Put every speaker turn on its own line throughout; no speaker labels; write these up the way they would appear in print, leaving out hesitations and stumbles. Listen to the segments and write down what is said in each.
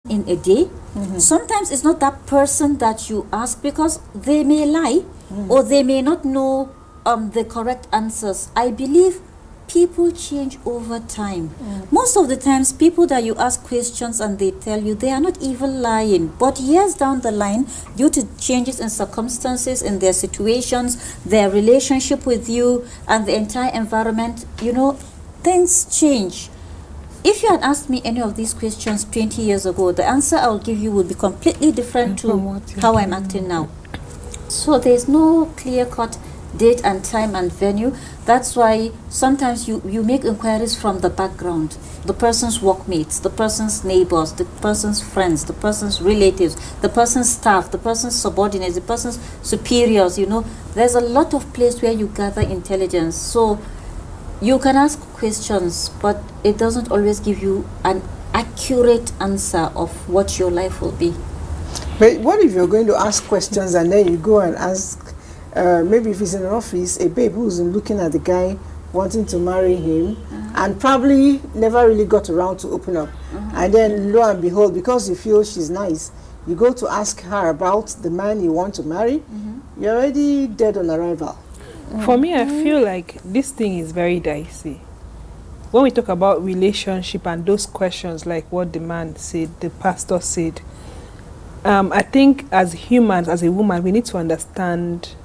in a day. Sometimes it's not that person that you ask because they may lie or they may not know the correct answers. I believe people change over time. Most of the times, people that you ask questions and they tell you, they are not even lying. But years down the line, due to changes in circumstances, in their situations, their relationship with you, and the entire environment, things change. If you had asked me any of these questions 20 years ago, the answer I'll give you would be completely different to how I'm acting now. So there's no clear-cut date and time and venue. That's why sometimes you make inquiries from the background, the person's workmates, the person's neighbors, the person's friends, the person's relatives, the person's staff, the person's subordinates, the person's superiors. There's a lot of place where you gather intelligence. So you can ask questions, but it doesn't always give you an accurate answer of what your life will be.
But what if you're going to ask questions and then you go and ask, maybe if he's in an office, a babe who's looking at the guy wanting to marry him and probably never really got around to open up. And then lo and behold, because you feel she's nice, you go to ask her about the man you want to marry, you're already dead on arrival.
For me, I feel like this thing is very dicey. When we talk about relationship and those questions, like what the man said, the pastor said, I think as humans, as a woman, we need to understand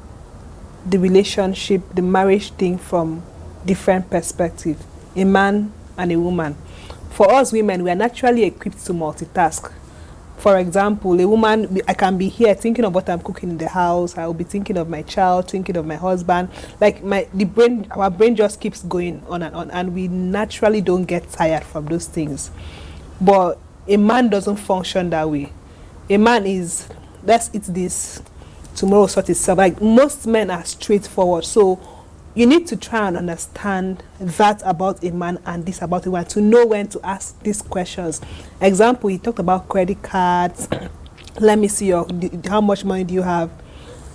the relationship, the marriage thing from different perspectives. A man and a woman. For us women, we are naturally equipped to multitask. For example, a woman, I can be here thinking of what I'm cooking in the house. I will be thinking of my child, thinking of my husband. Like our brain just keeps going on, and we naturally don't get tired from those things. But a man doesn't function that way. A man is, let's eat this, tomorrow sort itself. Like most men are straightforward. So you need to try and understand that about a man and this about a woman to know when to ask these questions. Example, you talked about credit cards. Let me see how much money do you have?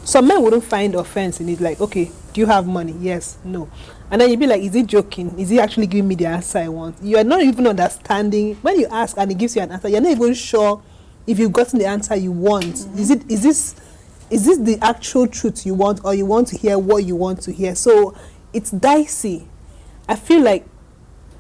Some men wouldn't find offense in it. Like, okay, do you have money? Yes, no. And then you'd be like, is he joking? Is he actually giving me the answer I want? You are not even understanding. When you ask and he gives you an answer, you're not even sure if you've gotten the answer you want. Is this the actual truth you want, or you want to hear what you want to hear? So it's dicey. I feel like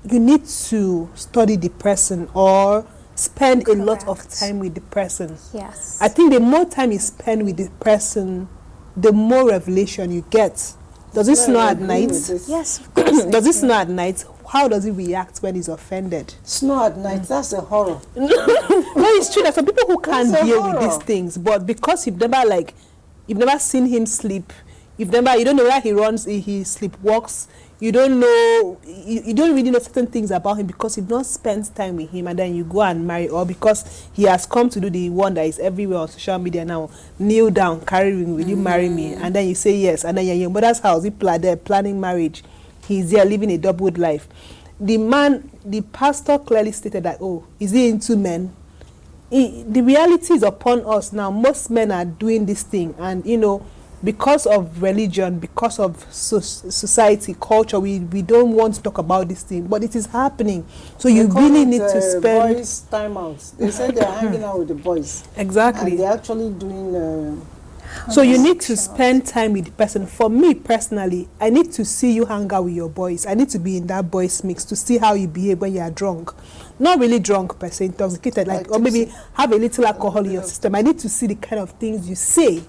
you need to study the person or spend a lot of time with the person.
Yes.
I think the more time you spend with the person, the more revelation you get. Does it snow at night?
Yes, of course.
Does it snow at night? How does he react when he's offended?
Snow at night, that's a horror.
No, it's true. There's some people who can't deal with these things, but because you've never seen him sleep, you don't know where he runs, he sleepwalks, you don't really know certain things about him because you've not spent time with him, and then you go and marry, or because he has come to do the one that is everywhere on social media now, kneel down, carry ring, will you marry me? And then you say yes, and then you're in your mother's house, they're planning marriage. He's there living a doubled life. The pastor clearly stated that, is he into men? The reality is upon us now. Most men are doing this thing, and because of religion, because of society, culture, we don't want to talk about this thing, but it is happening. So you really need to spend
boys' time out. They said they're hanging out with the boys.
Exactly.
And they're actually doing.
So you need to spend time with the person. For me personally, I need to see you hang out with your boys. I need to be in that boys mix to see how you behave when you are drunk. Not really drunk per se, intoxicated, or maybe have a little alcohol in your system. I need to see the kind of things you say.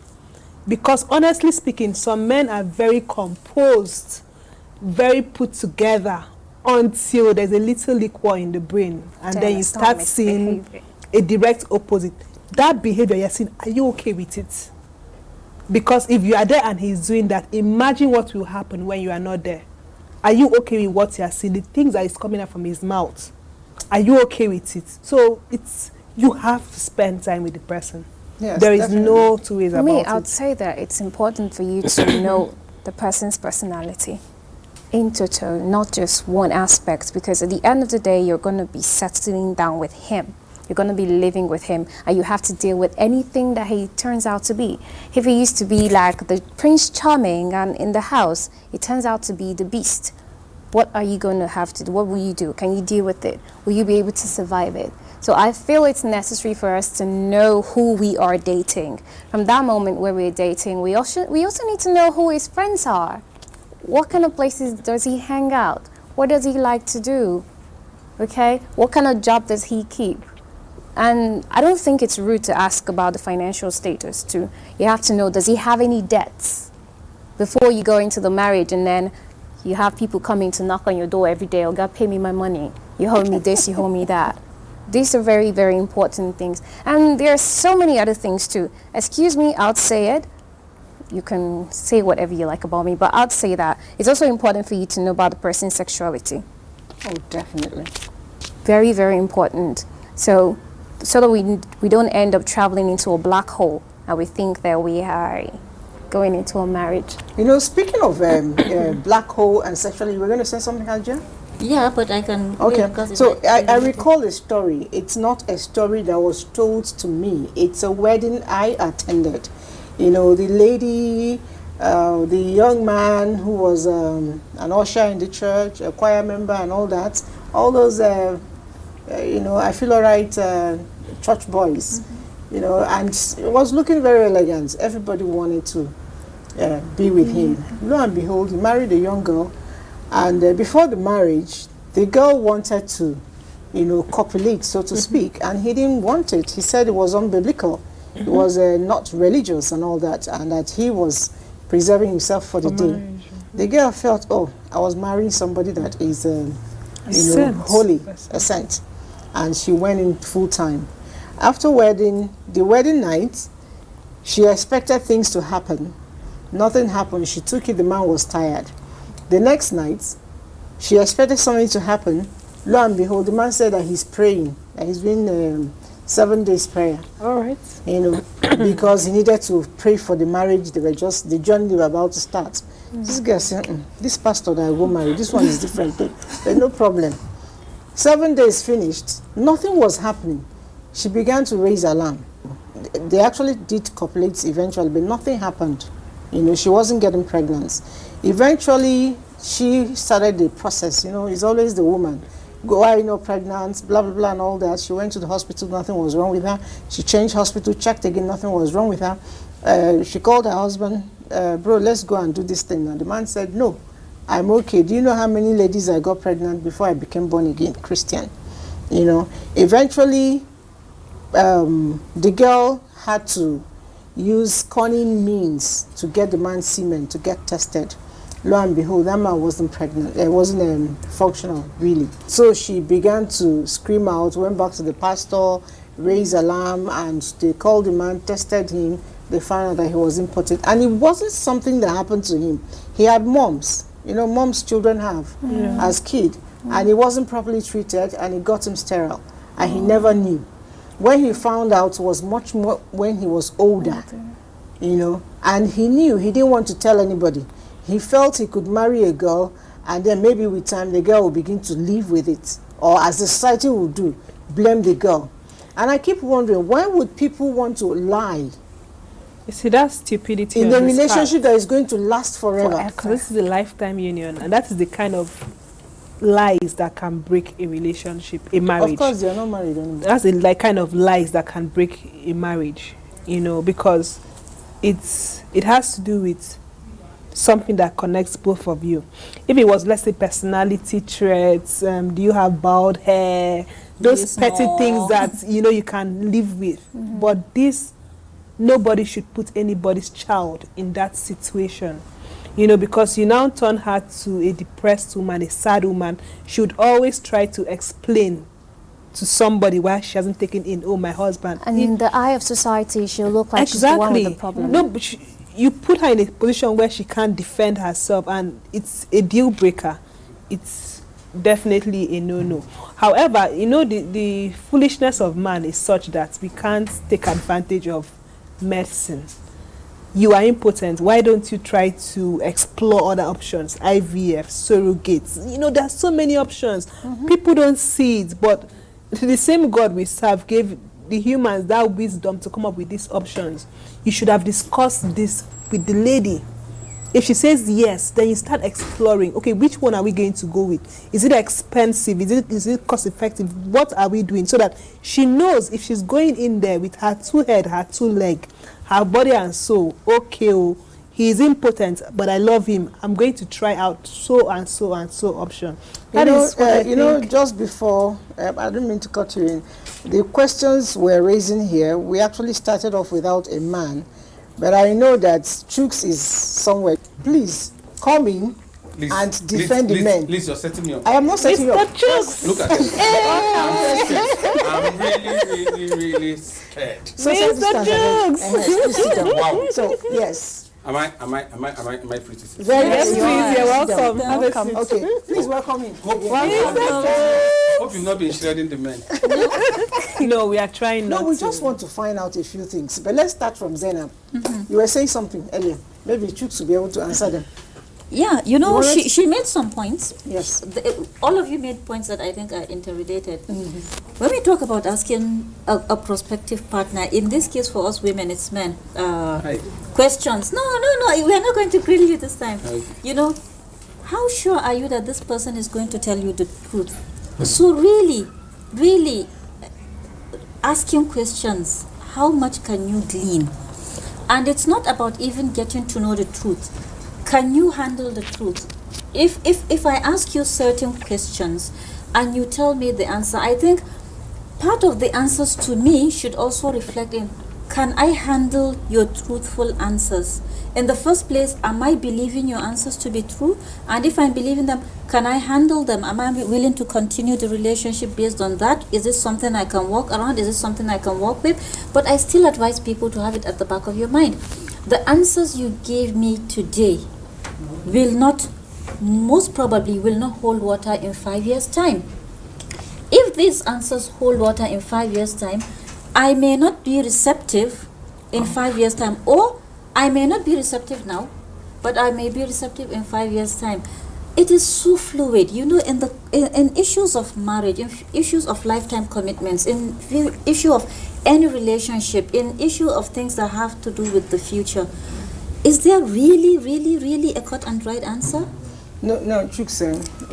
Because honestly speaking, some men are very composed, very put together until there's a little liquor in the brain. And then you start seeing a direct opposite. That behavior you're seeing, are you okay with it? Because if you are there and he's doing that, imagine what will happen when you are not there. Are you okay with what you are seeing? The things that is coming out from his mouth, are you okay with it? So you have to spend time with the person.
Yes,
there is
definitely.
no two ways about it.
For me, I would say that it's important for you to know the person's personality in total, not just one aspect, because at the end of the day, you're going to be settling down with him. You're going to be living with him, and you have to deal with anything that he turns out to be. If he used to be like the Prince Charming and in the house, it turns out to be the beast. What are you going to have to do? What will you do? Can you deal with it? Will you be able to survive it? So I feel it's necessary for us to know who we are dating. From that moment where we're dating, we also need to know who his friends are. What kind of places does he hang out? What does he like to do? Okay? What kind of job does he keep? And I don't think it's rude to ask about the financial status too. You have to know, does he have any debts? Before you go into the marriage, and then you have people coming to knock on your door every day, oh God, pay me my money. You owe me this, you owe me that. These are very, very important things. And there are so many other things too. Excuse me, I'll say it. You can say whatever you like about me, but I'd say that it's also important for you to know about the person's sexuality.
Oh, definitely.
Very, very important. So that we don't end up traveling into a black hole and we think that we are going into a marriage.
You know, speaking of black hole and sexuality, you were going to say something, Haja?
Yeah, but I can.
Okay.
wait, because it
So
might-
I recall a story. It's not a story that was told to me. It's a wedding I attended. You know, the lady, the young man who was an usher in the church, a choir member and all that, all those, you know, I feel all right church boys, you know, and it was looking very elegant. Everybody wanted to be with him. Lo and behold, he married a young girl, and before the marriage, the girl wanted to, you know, copulate, so to speak, and he didn't want it. He said it was unbiblical. He was not religious and all that, and that he was preserving himself for the day. The girl felt, oh, I was marrying somebody that is, you know, holy, a saint, and she went in full time. After the wedding night, she expected things to happen. Nothing happened. She took it. The man was tired. The next night, she expected something to happen. Lo and behold, the man said that he's praying, that he's been 7 days prayer.
All right.
You know, because he needed to pray for the marriage. They were just, the journey they were about to start. This girl said, this pastor that I go marry, this one is different. There's no problem. 7 days finished, nothing was happening. She began to raise alarm. They actually did copulate eventually, but nothing happened. You know, she wasn't getting pregnant. Eventually, she started the process. You know, it's always the woman. Why are you not pregnant? Blah, blah, blah, and all that. She went to the hospital, nothing was wrong with her. She changed hospital, checked again, nothing was wrong with her. She called her husband, bro, let's go and do this thing. And the man said, no, I'm okay. Do you know how many ladies I got pregnant before I became born again Christian? You know, eventually, the girl had to use cunning means to get the man's semen to get tested. Lo and behold, that man wasn't pregnant. It wasn't functional, really. So she began to scream out, went back to the pastor, raised alarm, and they called the man, tested him. They found out that he was impotent. And it wasn't something that happened to him. He had mumps. You know, mumps children have as kid. And he wasn't properly treated, and it got him sterile. And he never knew. When he found out was much more when he was older, you know, and he knew, he didn't want to tell anybody. He felt he could marry a girl, and then maybe with time the girl will begin to live with it, or as the society will do, blame the girl. And I keep wondering, why would people want to lie
You see, that's stupidity
in
on
a
his
relationship
part.
that is going to last forever?
Because this is a lifetime union, and that is the kind of lies that can break a relationship, a marriage.
Of course, they are not married anymore.
That's the like kind of lies that can break a marriage, you know, because it has to do with something that connects both of you. If it was, let's say, personality traits, do you have bald hair, those petty things that, you know, you can live with. But this, nobody should put anybody's child in that situation. You know, because you now turn her to a depressed woman, a sad woman. She would always try to explain to somebody why she hasn't taken in, oh, my husband.
And in the eye of society, she'll look like she's the one with the problem.
No, but you put her in a position where she can't defend herself, and it's a deal breaker. It's definitely a no-no. However, you know, the foolishness of man is such that we can't take advantage of medicine. You are impotent. Why don't you try to explore other options? IVF, surrogates. You know, there's so many options. People don't see it, but the same God we serve gave the humans that wisdom to come up with these options. You should have discussed this with the lady. If she says yes, then you start exploring. Okay, which one are we going to go with? Is it expensive? Is it cost effective? What are we doing? So that she knows if she's going in there with her 2 head, her 2 leg, her body and soul. Okay, oh, he is impotent, but I love him. I'm going to try out so and so and so option. That is what I think.
Just before, I don't mean to cut you in. The questions we're raising here, we actually started off without a man, but I know that Chooks is somewhere. Please come in and defend the men.
Please, you're setting me up.
I am not setting you up.
Chooks.
Look at him. I'm really scared.
Mr. Chooks.
Wow.
So yes.
Am I free to sit?
Yes, please. You're welcome.
Have a seat. Okay, please welcome him.
Hope you've not been shredding the men.
No, we are trying not
No, we
to.
just want to find out a few things. But let's start from Zainab. You were saying something earlier. Maybe Chooks will be able to answer them.
Yeah, she made some points.
Yes.
All of you made points that I think are interrelated. When we talk about asking a prospective partner, in this case for us women, it's men. Questions. No, we are not going to grill you this time.
Okay.
How sure are you that this person is going to tell you the truth? So really asking questions, how much can you glean? And it's not about even getting to know the truth. Can you handle the truth? If I ask you certain questions and you tell me the answer, I think part of the answers to me should also reflect in, can I handle your truthful answers? In the first place, am I believing your answers to be true? And if I'm believing them, can I handle them? Am I willing to continue the relationship based on that? Is this something I can walk around? Is this something I can walk with? But I still advise people to have it at the back of your mind. The answers you gave me today most probably will not hold water in 5 years' time. If these answers hold water in 5 years' time, I may not be receptive in 5 years' time, or I may not be receptive now, but I may be receptive in 5 years' time. It is so fluid, in issues of marriage, in issues of lifetime commitments, in issue of any relationship, in issue of things that have to do with the future. Is there really a cut and dried answer?
No, Chooks,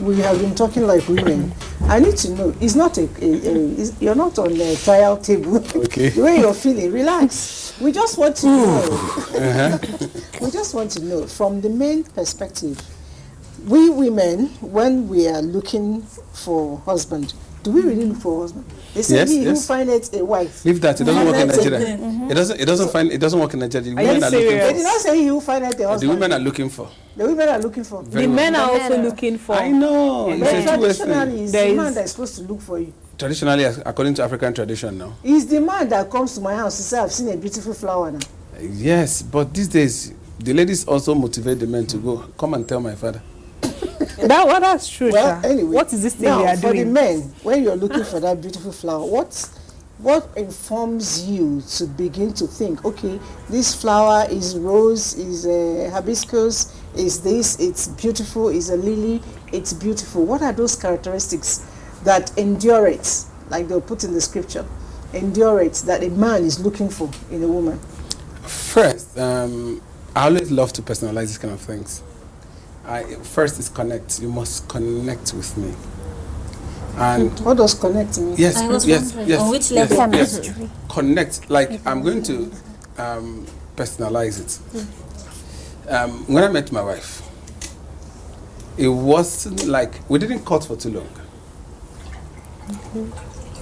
we have been talking like women. I need to know. It's not you're not on the trial table.
Okay.
The way you're feeling, relax. We just want to know. We just want to know from the main perspective. We women, when we are looking for husband, do we really look for a husband? They say who find it a wife.
Leave that. It doesn't work in Nigeria. It doesn't work in Nigeria.
Are you serious?
They did not say he will find it a husband.
The women are looking for.
The women are looking for.
The men are also looking for.
I know.
But traditionally, it's the man that is supposed to look for you.
Traditionally, according to African tradition now.
It's the man that comes to my house to say, I've seen a beautiful flower now.
Yes, but these days, the ladies also motivate the men to go, come and tell my father.
That's true.
Well, anyway,
what is this thing
now,
we are
for
doing?
the men, when you're looking for that beautiful flower, what informs you to begin to think, okay, this flower is rose, is a hibiscus, is this, it's beautiful, is a lily, it's beautiful. What are those characteristics that endure it, like they'll put in the scripture, endure it, that a man is looking for in a woman?
First, I always love to personalize these kind of things. First is connect. You must connect with me. And
what does connect mean?
yes,
I was
yes,
wondering,
yes,
on which
yes,
level?
yes. Connect. Like I'm going to personalize it. When I met my wife, it wasn't like we didn't cut for too long.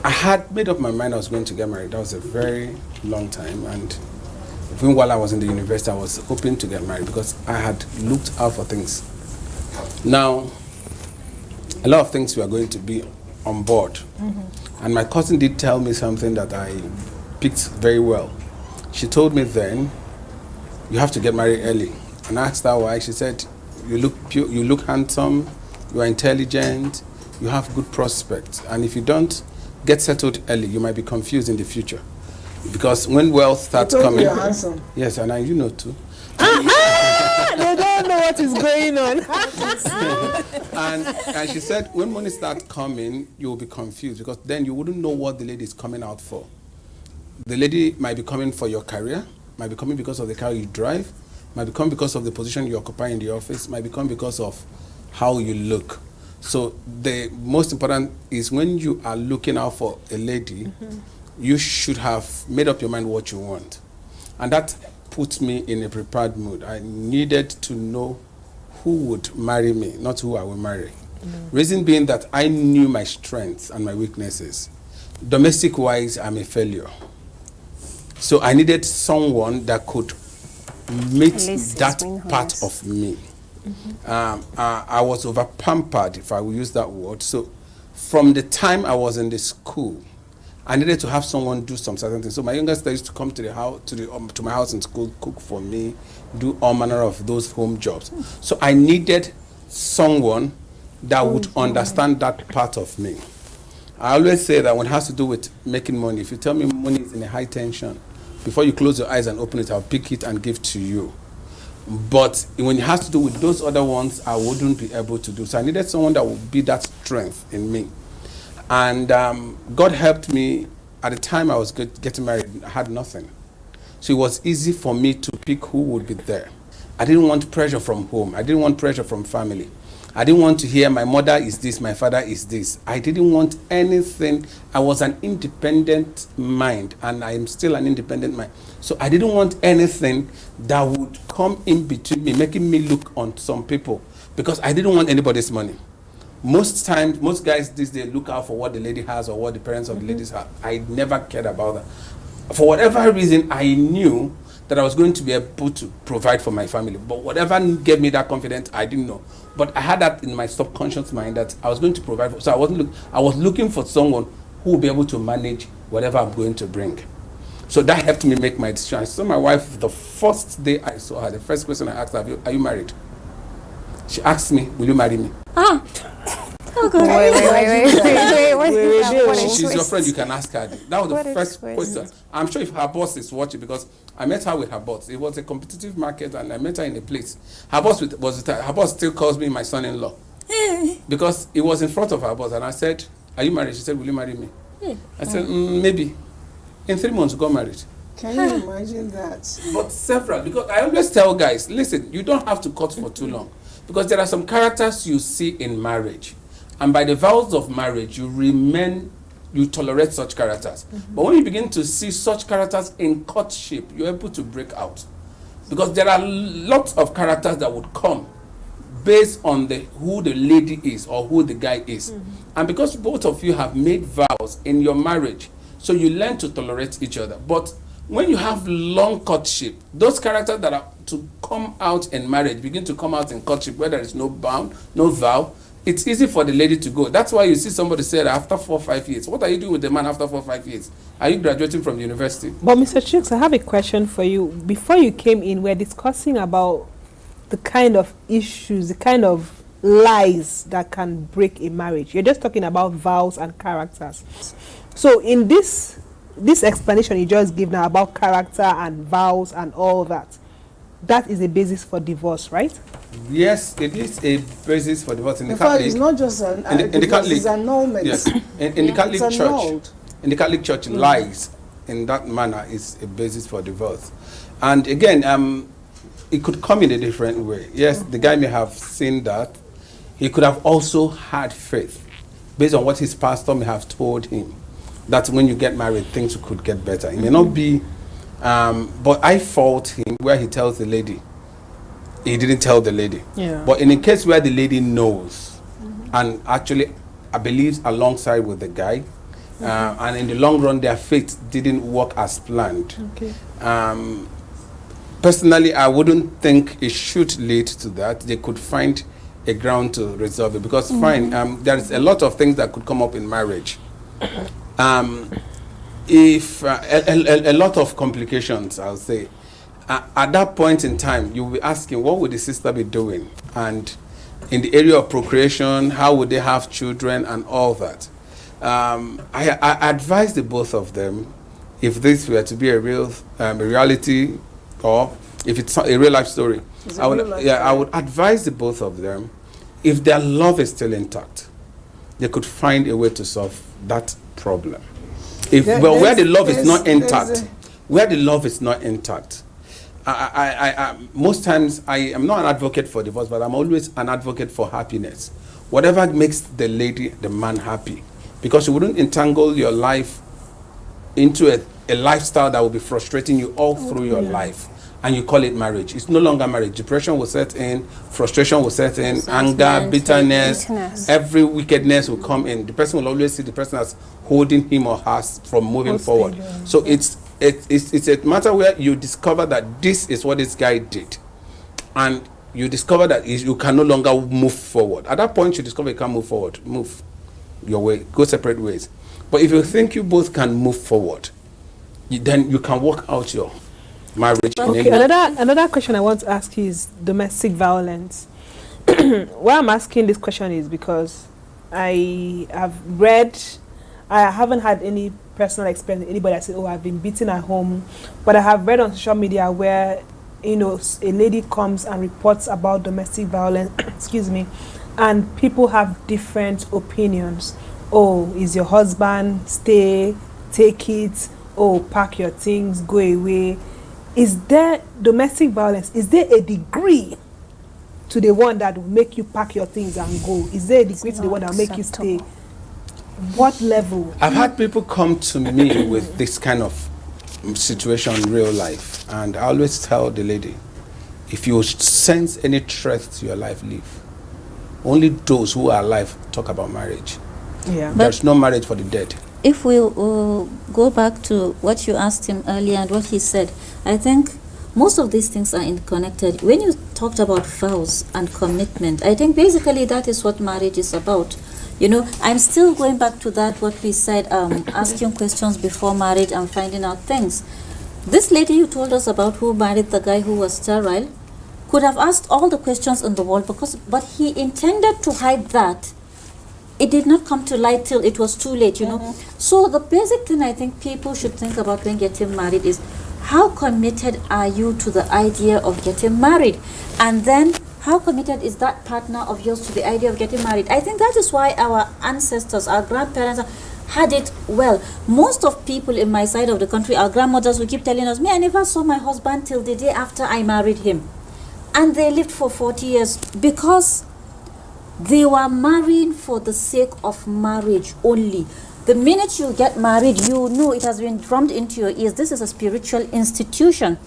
I had made up my mind I was going to get married. That was a very long time, and even while I was in the university, I was hoping to get married because I had looked out for things. Now, a lot of things were going to be on board. And my cousin did tell me something that I picked very well. She told me then, you have to get married early. And I asked her why. She said, you look handsome, you are intelligent, you have good prospects. And if you don't get settled early, you might be confused in the future. Because when wealth starts coming,
you're handsome.
yes, and you know too.
They don't know what is going on.
and she said, when money starts coming, you will be confused because then you wouldn't know what the lady is coming out for. The lady might be coming for your career, might be coming because of the car you drive, might become because of the position you occupy in the office, might become because of how you look. So the most important is when you are looking out for a lady, you should have made up your mind what you want. And that put me in a prepared mood. I needed to know who would marry me, not who I will marry. Reason being that I knew my strengths and my weaknesses. Domestic-wise, I'm a failure. So I needed someone that could meet that part of me. I was over-pampered, if I will use that word. So from the time I was in the school, I needed to have someone do some certain things. So my younger sister used to come to the house, to my house in school, cook for me, do all manner of those home jobs. So I needed someone that would understand that part of me. I always say that when it has to do with making money, if you tell me money is in a high tension, before you close your eyes and open it, I'll pick it and give to you. But when it has to do with those other ones, I wouldn't be able to do. So I needed someone that would be that strength in me. And God helped me. At the time I was getting married, I had nothing. So it was easy for me to pick who would be there. I didn't want pressure from home. I didn't want pressure from family. I didn't want to hear my mother is this, my father is this. I didn't want anything. I was an independent mind, and I am still an independent mind. So I didn't want anything that would come in between me, making me look on some people, because I didn't want anybody's money. Most times, most guys these days look out for what the lady has or what the parents of the ladies have. I never cared about that. For whatever reason, I knew that I was going to be able to provide for my family. But whatever gave me that confidence, I didn't know. But I had that in my subconscious mind that I was going to provide. So I was looking for someone who would be able to manage whatever I'm going to bring. So that helped me make my decision. I saw my wife the first day I saw her. The first question I asked her, are you married? She asked me, will you marry me?
Ah. Oh, God.
Wait.
She's your friend, you can ask her. That was the first question. I'm sure if her boss is watching, because I met her with her boss. It was a competitive market, and I met her in a place. Her boss her boss still calls me my son-in-law. Because it was in front of her boss, and I said, are you married? She said, will you marry me? I said, maybe. In 3 months, we got married.
Can you imagine that?
But several, because I always tell guys, listen, you don't have to cut for too long. Because there are some characters you see in marriage. And by the vows of marriage, you tolerate such characters. But when you begin to see such characters in courtship, you're able to break out. Because there are lots of characters that would come based on who the lady is or who the guy is. And because both of you have made vows in your marriage, so you learn to tolerate each other. But when you have long courtship, those characters that are to come out in marriage begin to come out in courtship where there is no bound, no vow. It's easy for the lady to go. That's why you see somebody say that after 4 or 5 years. What are you doing with the man after 4 or 5 years? Are you graduating from the university?
But Mr. Chicks, I have a question for you. Before you came in, we're discussing about the kind of issues, the kind of lies that can break a marriage. You're just talking about vows and characters. So in this explanation you just give now about character and vows and all that, that is a basis for divorce, right?
Yes, it is a basis for divorce.
In fact, it's not just an divorce, it's annulment.
Yes, in the Catholic Church, in the Catholic Church, lies in that manner is a basis for divorce. And again, it could come in a different way. Yes, the guy may have seen that. He could have also had faith based on what his pastor may have told him, that when you get married, things could get better. It may not be, but I fault him where he tells the lady. He didn't tell the lady.
Yeah.
But in a case where the lady knows, and actually believes alongside with the guy, and in the long run, their faith didn't work as planned.
Okay.
Personally, I wouldn't think it should lead to that. They could find a ground to resolve it, because fine, there is a lot of things that could come up in marriage. If a lot of complications, I'll say, at that point in time, you'll be asking, what would the sister be doing? And in the area of procreation, how would they have children and all that? I advise the both of them, if this were to be a real reality, or if it's a real life story, I would advise the both of them, if their love is still intact, they could find a way to solve that problem. Where the love is not intact, most times I am not an advocate for divorce, but I'm always an advocate for happiness. Whatever makes the lady, the man happy, because you wouldn't entangle your life into a lifestyle that will be frustrating you all through your life, and you call it marriage. It's no longer marriage. Depression will set in, frustration will set in, anger, bitterness, every wickedness will come in. The person will always see the person as holding him or her from moving forward. So it's a matter where you discover that this is what this guy did, and you discover that you can no longer move forward. At that point, you discover you can't move forward. Move your way, go separate ways. But if you think you both can move forward, then you can work out your marriage.
Okay, another question I want to ask you is domestic violence. Why I'm asking this question is because I haven't had any personal experience, anybody that said, oh, I've been beaten at home, but I have read on social media where, you know, a lady comes and reports about domestic violence, excuse me, and people have different opinions. Oh, is your husband, stay, take it, oh, pack your things, go away. Is there domestic violence? Is there a degree to the one that will make you pack your things and go? Is there a degree to the one that will make you stay? What level?
I've had people come to me with this kind of situation in real life, and I always tell the lady, if you sense any threat to your life, leave. Only those who are alive talk about marriage.
Yeah.
There's no marriage for the dead.
If we go back to what you asked him earlier and what he said, I think most of these things are interconnected. When you talked about vows and commitment, I think basically that is what marriage is about. You know, I'm still going back to that, what we said, asking questions before marriage and finding out things. This lady you told us about who married the guy who was sterile could have asked all the questions in the world, but he intended to hide that. It did not come to light till it was too late, you know. So the basic thing I think people should think about when getting married is, how committed are you to the idea of getting married? And then how committed is that partner of yours to the idea of getting married? I think that is why our ancestors, our grandparents had it well. Most of people in my side of the country, our grandmothers will keep telling us, me, I never saw my husband till the day after I married him. And they lived for 40 years because they were marrying for the sake of marriage only. The minute you get married, you know it has been drummed into your ears. This is a spiritual institution.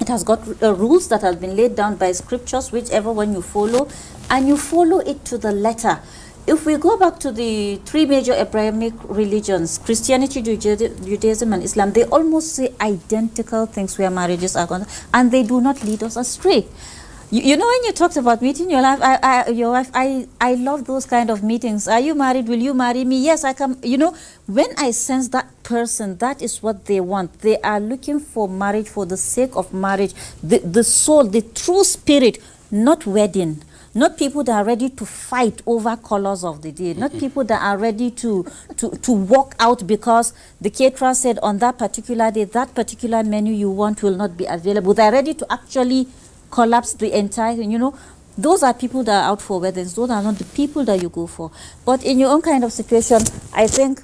It has got rules that have been laid down by scriptures, whichever one you follow, and you follow it to the letter. If we go back to the three major Abrahamic religions, Christianity, Judaism, and Islam, they almost say identical things where marriages are concerned, and they do not lead us astray. You know, when you talked about meeting your wife, I love those kind of meetings. Are you married? Will you marry me? Yes, I can. You know, when I sense that person, that is what they want. They are looking for marriage for the sake of marriage. The soul, the true spirit, not wedding. Not people that are ready to fight over colors of the day. Not people that are ready to walk out because the caterer said on that particular day, that particular menu you want will not be available. They're ready to actually collapse the entire thing, you know. Those are people that are out for weddings. Those are not the people that you go for. But in your own kind of situation, I think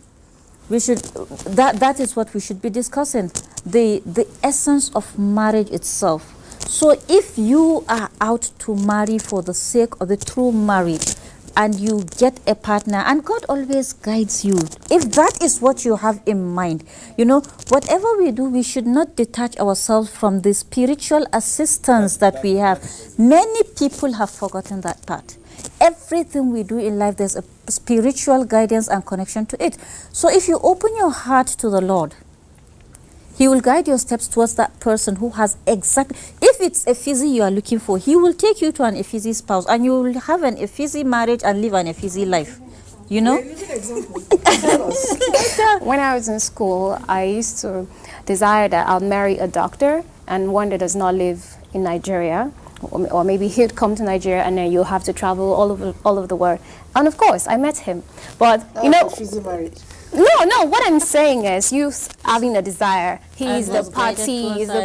we should, that is what we should be discussing, the essence of marriage itself. So if you are out to marry for the sake of the true marriage, and you get a partner, and God always guides you, if that is what you have in mind, you know, whatever we do, we should not detach ourselves from the spiritual assistance that we have. Many people have forgotten that part. Everything we do in life, there's a spiritual guidance and connection to it. So if you open your heart to the Lord, He will guide your steps towards that person who has exactly, if it's a Ephizi you are looking for, He will take you to an Ephizi spouse, and you will have an Ephizi marriage and live an Ephizi life. You know?
When I was in school, I used to desire that I'll marry a doctor and one that does not live in Nigeria, or maybe he'd come to Nigeria and then you'll have to travel all over the world. And of course, I met him. But, you know...
Ephizi marriage.
No, what I'm saying is you having a desire. He's the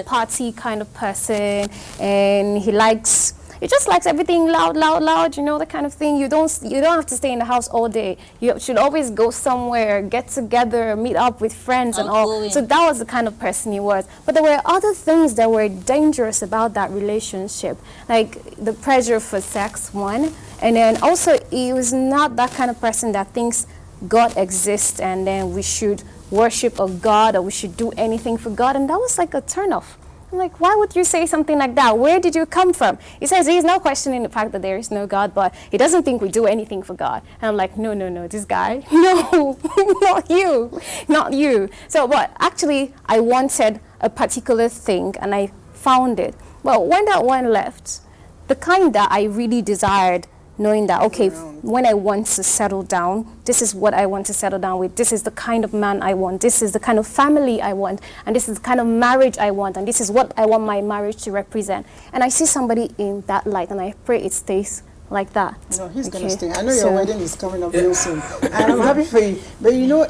party kind of person, and he likes He just likes everything loud, loud, loud, you know, that kind of thing. You don't have to stay in the house all day. You should always go somewhere, get together, meet up with friends and all.
Outgoing.
So that was the kind of person he was. But there were other things that were dangerous about that relationship, like the pressure for sex, one. And then also, he was not that kind of person that thinks God exists and then we should worship a God or we should do anything for God. And that was like a turnoff. I'm like, why would you say something like that? Where did you come from? He says he's not questioning the fact that there is no God, but he doesn't think we do anything for God. And I'm like, no, this guy, no, not you, not you. So, but actually, I wanted a particular thing and I found it. But when that one left, the kind that I really desired, knowing that, okay, when I want to settle down, this is what I want to settle down with. This is the kind of man I want. This is the kind of family I want. And this is the kind of marriage I want. And this is what I want my marriage to represent. And I see somebody in that light, and I pray it stays like that.
No, he's going to
Okay.
stay. I know your wedding is coming up real soon. And I'm happy for you. But you know,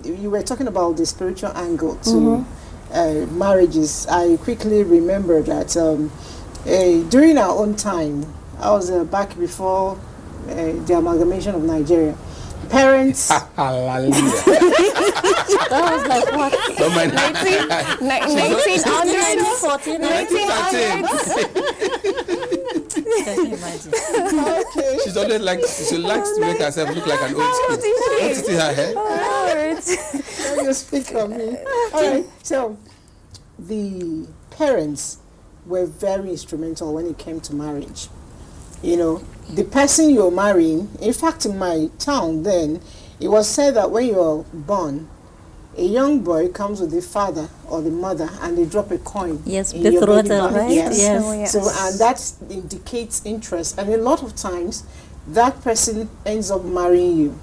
you were talking about the spiritual angle to marriages. I quickly remember that during our own time, I was back before the amalgamation of Nigeria. Parents.
Hallelujah.
That was like what?
Don't mind.
1900.
Can you imagine?
Okay.
She's always like, she likes to make herself look like an old school. Don't you see her hair?
Now you speak on me. All right. So, the parents were very instrumental when it came to marriage. You know, the person you're marrying, in fact, in my town then, it was said that when you're born, a young boy comes with the father or the mother and they drop a coin.
Yes,
in your baby
betrothal,
bag.
right?
Yes.
Yes.
Oh, yes.
So, and that indicates interest. And a lot of times, that person ends up marrying you.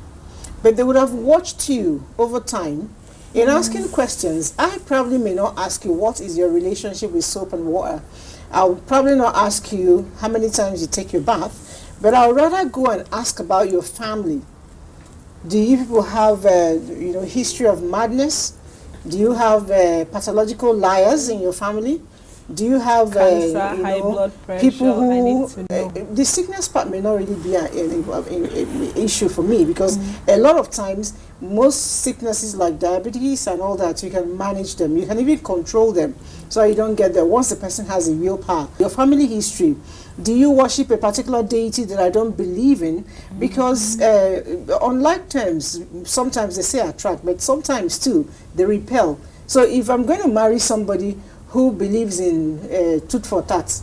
But they would have watched you over time in asking questions. I probably may not ask you, what is your relationship with soap and water? I'll probably not ask you how many times you take your bath, but I'll rather go and ask about your family. Do you people have history of madness? Do you have pathological liars in your family? Do you have
Cancer, high blood pressure?
people who
I need to know.
the sickness part may not really be an issue for me, because a lot of times most sicknesses like diabetes and all that, you can manage them, you can even control them so you don't get there once the person has a willpower. Your family history, do you worship a particular deity that I don't believe in? Because on like terms, sometimes they say attract, but sometimes too they repel. So if I'm going to marry somebody who believes in tooth for tat,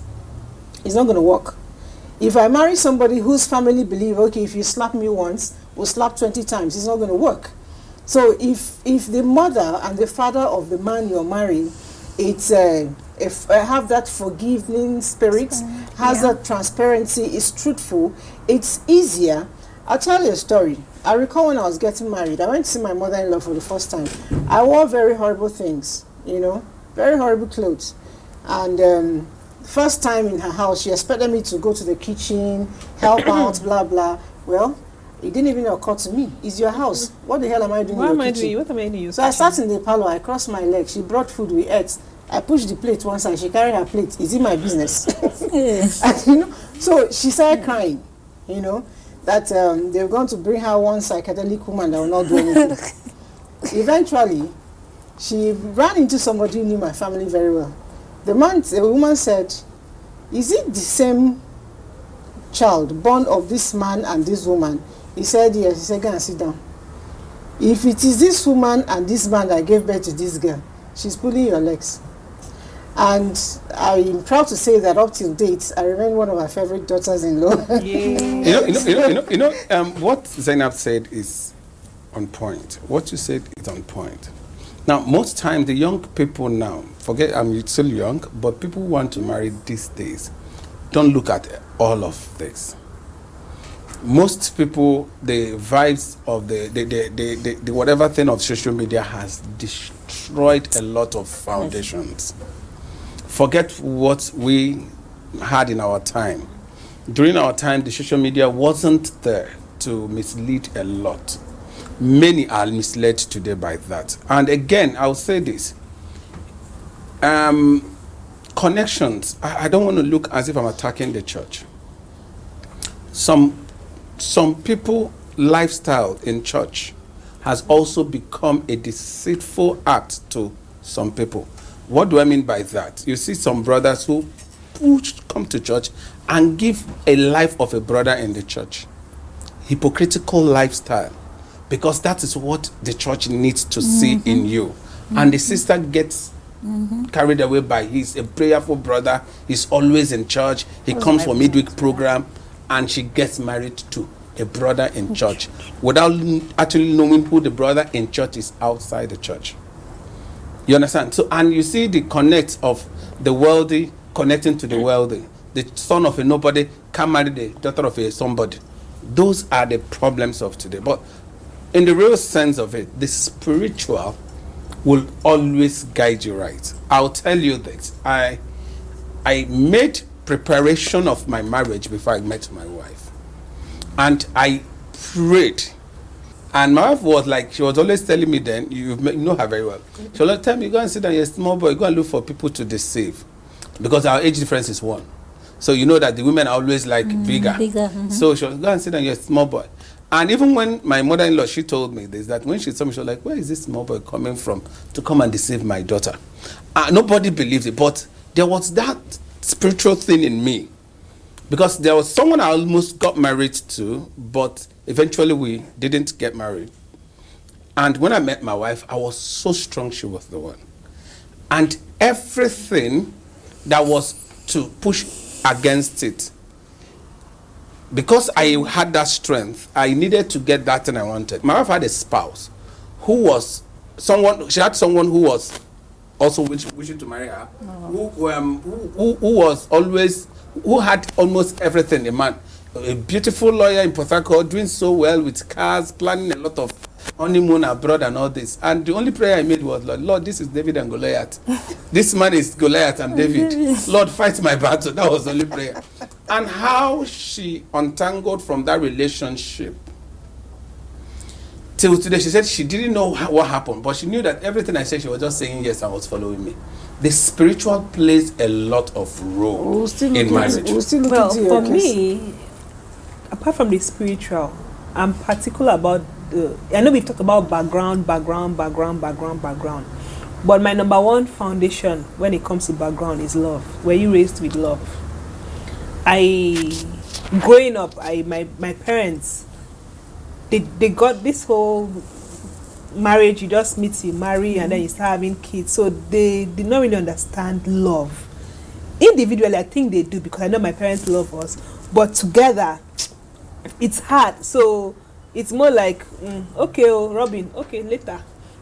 it's not going to work. If I marry somebody whose family believe, okay, if you slap me once, we'll slap 20 times, it's not going to work. So if the mother and the father of the man you're marrying, it's have that forgiving spirit, has that transparency, is truthful, it's easier. I'll tell you a story. I recall when I was getting married, I went to see my mother-in-law for the first time. I wore very horrible things, very horrible clothes. And first time in her house, she expected me to go to the kitchen, help out, blah, blah. Well, it didn't even occur to me. It's your house. What the hell am I doing
What
in
am
your
I
kitchen?
doing? What am I doing?
So I sat in the parlor, I crossed my legs, she brought food, we ate. I pushed the plate one side, she carried her plate. Is it my business? And, so she started crying, that they were going to bring her one psychedelic woman that will not do anything. Eventually, she ran into somebody who knew my family very well. The woman said, is it the same child born of this man and this woman? He said, yes. He said, go and sit down. If it is this woman and this man that gave birth to this girl, she's pulling your legs. And I'm proud to say that up till date, I remain one of my favorite daughters-in-law.
What Zainab said is on point. What you said is on point. Now, most times the young people now, forget I'm still young, but people who want to marry these days don't look at all of this. Most people, the vibes of the whatever thing of social media has destroyed a lot of foundations. Forget what we had in our time. During our time, the social media wasn't there to mislead a lot. Many are misled today by that. And again, I'll say this. connections. I don't want to look as if I'm attacking the church. Some people lifestyle in church has also become a deceitful act to some people. What do I mean by that? You see some brothers who come to church and give a life of a brother in the church. Hypocritical lifestyle. Because that is what the church needs to see in you. And the sister gets carried away by he's a prayerful brother, he's always in church, he comes for midweek program, and she gets married to a brother in church without actually knowing who the brother in church is outside the church. You understand? So, and you see the connect of the wealthy connecting to the wealthy. The son of a nobody can marry the daughter of a somebody. Those are the problems of today. But in the real sense of it, the spiritual will always guide you right. I'll tell you this. I made preparation of my marriage before I met my wife. And I prayed. And my wife was like, she was always telling me then, you know her very well. She was like, tell me, go and sit down, you're a small boy, go and look for people to deceive. Because our age difference is 1. So you know that the women are always like bigger. So she was, go and sit down, you're a small boy. And even when my mother-in-law, she told me this, that when she saw me, she was like, where is this small boy coming from to come and deceive my daughter? Nobody believed it, but there was that spiritual thing in me. Because there was someone I almost got married to, but eventually we didn't get married. And when I met my wife, I was so strong she was the one. And everything that was to push against it, because I had that strength, I needed to get that thing I wanted. My wife had a spouse who was someone, she had someone who was also wishing to marry her, who was always, who had almost everything, a man. A beautiful lawyer in Port Harcourt, doing so well with cars, planning a lot of honeymoon abroad and all this. And the only prayer I made was, Lord, this is David and Goliath. This man is Goliath and David. Lord, fight my battle. That was the only prayer. And how she untangled from that relationship. Till today, she said she didn't know what happened, but she knew that everything I said, she was just saying yes and was following me. The spiritual plays a lot of role in marriage.
Well, for me, apart from the spiritual, I'm particular about I know we've talked about background. But my number one foundation when it comes to background is love. Were you raised with love? Growing up, my parents, they got this whole marriage, you just meet, you marry, and then you start having kids. So they did not really understand love. Individually, I think they do, because I know my parents love us. But together, it's hard. So it's more like, okay, oh, Robin, okay, later.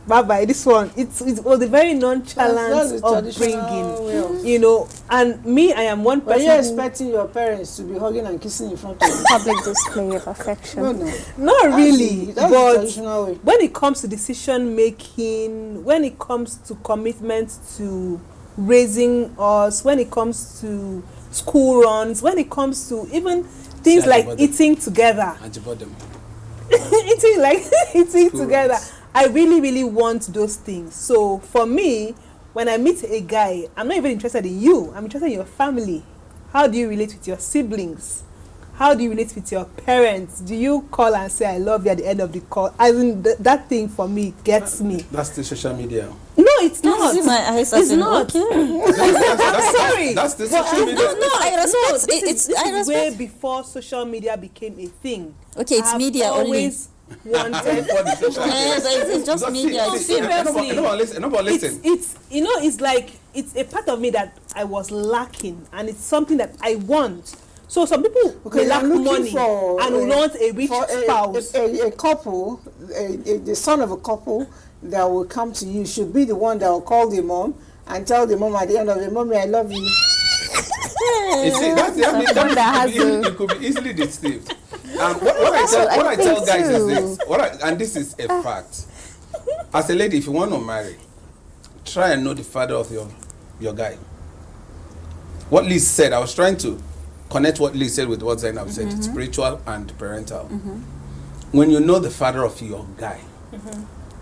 Bye-bye, this one. It was a very nonchalant upbringing, you know. And me, I am one person.
Were you expecting your parents to be hugging and kissing in front of you?
Public display of affection.
No.
Not really.
That's the
but
traditional way.
when it comes to decision making, when it comes to commitment to raising us, when it comes to school runs, when it comes to even things like eating together. eating together. I really, really want those things. So for me, when I meet a guy, I'm not even interested in you. I'm interested in your family. How do you relate with your siblings? How do you relate with your parents? Do you call and say, I love you at the end of the call? I mean, that thing for me gets me.
That's the social media.
No, it's not.
It's not.
Okay. I'm sorry.
That's the social media.
No, I respect.
This is way before social media became a thing.
Okay, it's media only.
Wanted.
It's just media.
Seriously.
No, listen.
It's you know, it's like it's a part of me that I was lacking, and it's something that I want. So some people will lack money and will want a rich spouse.
A couple, the son of a couple that will come to you should be the one that will call the mom and tell the mom at the end of the Mommy, I love you.
You see, it could be easily deceived. What I tell guys is this, and this is a fact. As a lady, if you want to marry, try and know the father of your guy. What Liz said, I was trying to connect what Liz said with what Zainab said, spiritual and parental. When you know the father of your guy,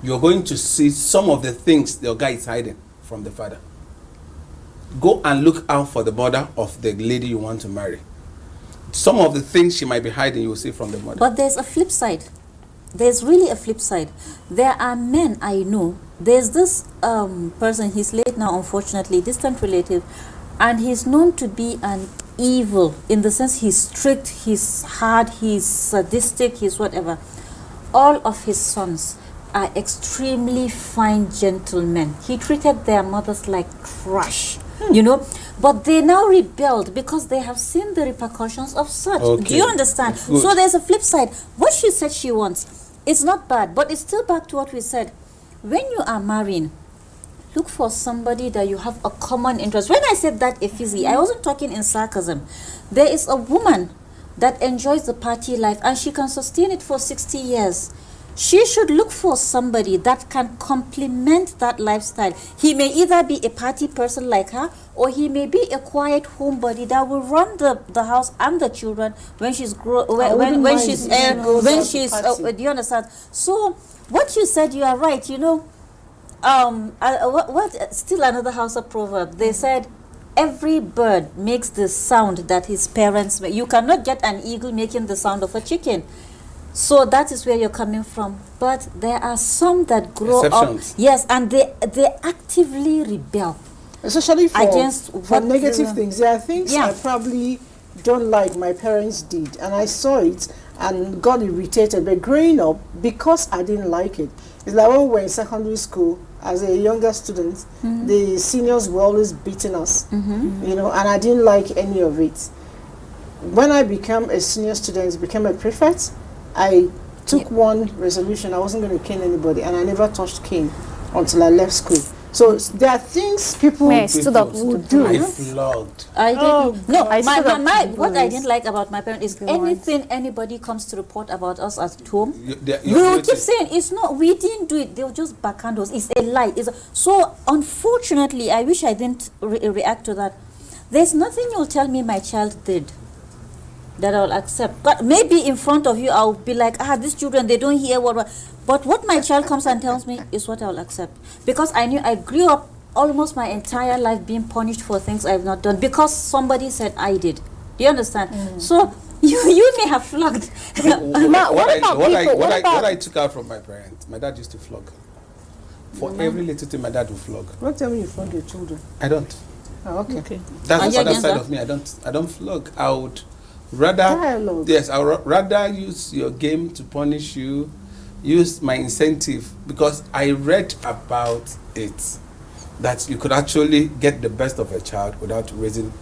you're going to see some of the things your guy is hiding from the father. go and look out for the mother of the lady you want to marry. Some of the things she might be hiding, you will see from the mother.
But there's a flip side. There's really a flip side. There are men I know. There's this person, he's late now, unfortunately, distant relative, and he's known to be an evil in the sense he's strict, he's hard, he's sadistic, he's whatever. All of his sons are extremely fine gentlemen. He treated their mothers like trash, you know. But they now rebelled because they have seen the repercussions of such.
Okay.
Do you understand?
Good.
So there's a flip side. What she said she wants, it's not bad, but it's still back to what we said. When you are marrying, look for somebody that you have a common interest. When I said that ephysically, I wasn't talking in sarcasm. There is a woman that enjoys the party life and she can sustain it for 60 years. She should look for somebody that can complement that lifestyle. He may either be a party person like her, or he may be a quiet homebody that will run the house and the children when she's when she's do you understand? So what you said, you are right. You know, what still another Hausa proverb. They said, every bird makes the sound that his parents make. You cannot get an eagle making the sound of a chicken. So that is where you're coming from. But there are some that grow up, yes, and they actively rebel.
Especially for negative
the,
things. There are things I probably don't like my parents did, and I saw it and got irritated. But growing up, because I didn't like it, it's like when we were in secondary school, as a younger student, the seniors were always beating us, you know, and I didn't like any of it. When I became a senior student, became a prefect, I took one resolution. I wasn't going to cane anybody, and I never touched cane until I left school. So there are things people would do.
I flogged.
I didn't. No, what I
boys.
didn't like about my parents is anything anybody comes to report about us at home,
You
we will keep saying it's not. We didn't do it. They'll just backhand us. It's a lie. So unfortunately, I wish I didn't react to that. There's nothing you'll tell me my child did that I'll accept. But maybe in front of you, I'll be like, these children, they don't hear what. But what my child comes and tells me is what I'll accept. Because I grew up almost my entire life being punished for things I've not done because somebody said I did. Do you understand? So you may have flogged.
What I took out from my parents, my dad used to flog. For every little thing, my dad would flog.
Don't tell me you flog your children.
I don't.
Oh, okay.
That's the other side of me. I don't flog. I would rather I would rather use your game to punish you, use my incentive, because I read about it that you could actually get the best of a child without raising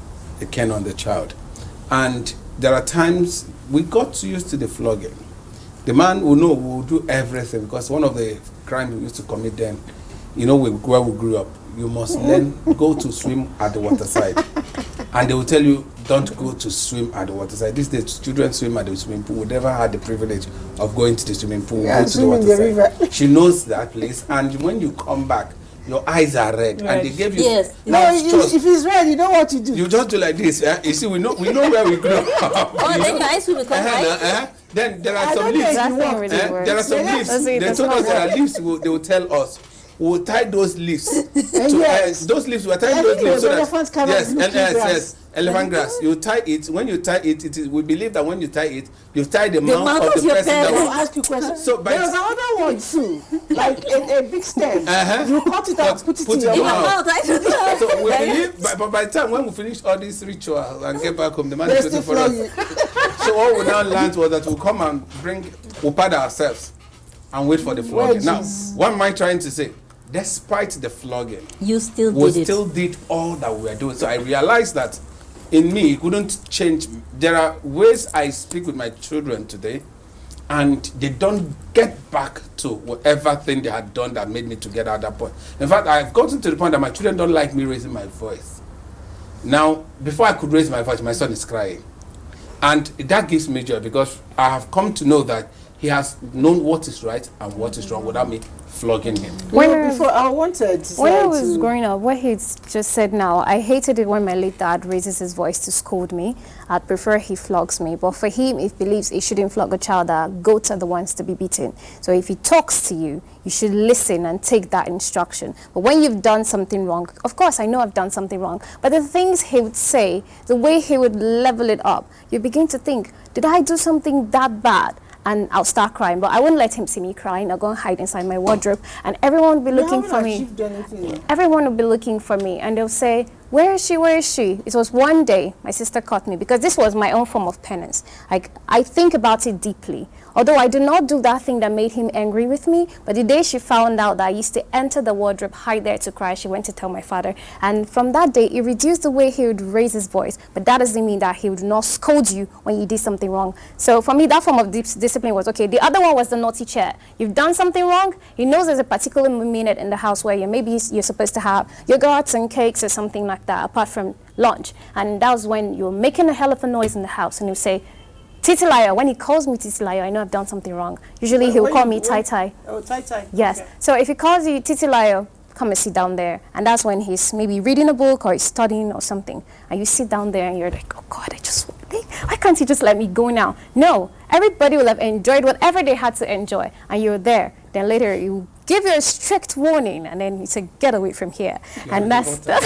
a cane on the child. And there are times we got used to the flogging. The man will know we will do everything, because one of the crimes we used to commit then, you know, where we grew up, you must then go to swim at the waterside. And they will tell you, don't go to swim at the waterside. These days, children swim at the swimming pool. We never had the privilege of going to the swimming pool.
Yeah,
go to the waterside. She knows that place, and when you come back, your eyes are red, and they gave you.
Yes.
No, if it's red, you know what to do.
You just do like this. You see, we know where we grew up.
Then your eyes will become white.
Then there are some leaves. There are some leaves. They told us there are leaves. They will tell us. We'll tie those leaves. Those leaves, we're tying those leaves so that elephant grass. You tie it. When you tie it, we believe that when you tie it, you've tied the mouth of the person that will
ask you questions.
So
there was another one too, like a big stem. You cut it out, put it in your mouth.
So we believe, but by the time when we finish all these rituals and get back home, the man is waiting for us. So all we now learned was that we'll come and we'll pad ourselves and wait for the flogging. Now, what am I trying to say? Despite the flogging,
we still
did all that we were doing. So I realized that in me, it couldn't change. There are ways I speak with my children today, and they don't get back to whatever thing they had done that made me to get out that point. In fact, I've gotten to the point that my children don't like me raising my voice. Now, before I could raise my voice, my son is crying. And that gives me joy, because I have come to know that he has known what is right and what is wrong without me flogging him.
Before I wanted to
when I was growing up, what he just said now, I hated it when my late dad raises his voice to scold me. I'd prefer he flogs me. But for him, he believes he shouldn't flog a child, that goats are the ones to be beaten. So if he talks to you, you should listen and take that instruction. But when you've done something wrong, of course, I know I've done something wrong, but the things he would say, the way he would level it up, you begin to think, did I do something that bad? And I'll start crying, but I wouldn't let him see me crying. I'll go and hide inside my wardrobe, and everyone would be looking for me. Everyone would be looking for me, and they'll say, where is she, where is she? It was one day my sister caught me, because this was my own form of penance. I think about it deeply. Although I do not do that thing that made him angry with me, but the day she found out that I used to enter the wardrobe, hide there to cry, she went to tell my father. And from that day, it reduced the way he would raise his voice. But that doesn't mean that he would not scold you when you did something wrong. So for me, that form of discipline was okay. The other one was the naughty chair. You've done something wrong, he knows there's a particular minute in the house where maybe you're supposed to have yogurts and cakes or something like that, apart from lunch. And that was when you're making a hell of a noise in the house, and he'll say, Titilayo. When he calls me Titilayo, I know I've done something wrong. Usually he'll call me Tai Tai.
Oh, Tai Tai.
Yes.
Okay.
So if he calls you Titilayo, come and sit down there. And that's when he's maybe reading a book or he's studying or something. And you sit down there and you're like, oh God, why can't he just let me go now? No, everybody will have enjoyed whatever they had to enjoy. And you're there. Then later you give you a strict warning, and then you say, get away from here. Yeah, and that's no,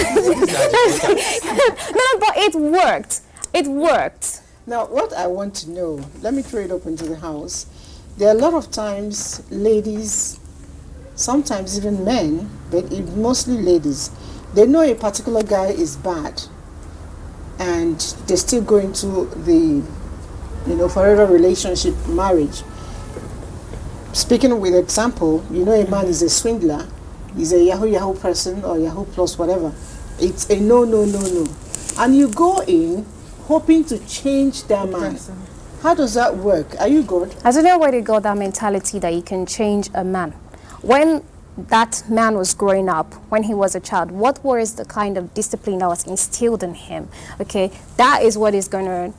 but it worked. It worked.
Now, what I want to know, let me throw it up into the house. There are a lot of times ladies, sometimes even men, but mostly ladies, they know a particular guy is bad, and they still go into the, forever relationship, marriage. Speaking with example, a man is a swindler, he's a Yahoo person or Yahoo plus whatever. It's a no. And you go in hoping to change that man. How does that work? Are you good?
I don't know where they got that mentality that you can change a man. When that man was growing up, when he was a child, what was the kind of discipline that was instilled in him? Okay, that is what is going to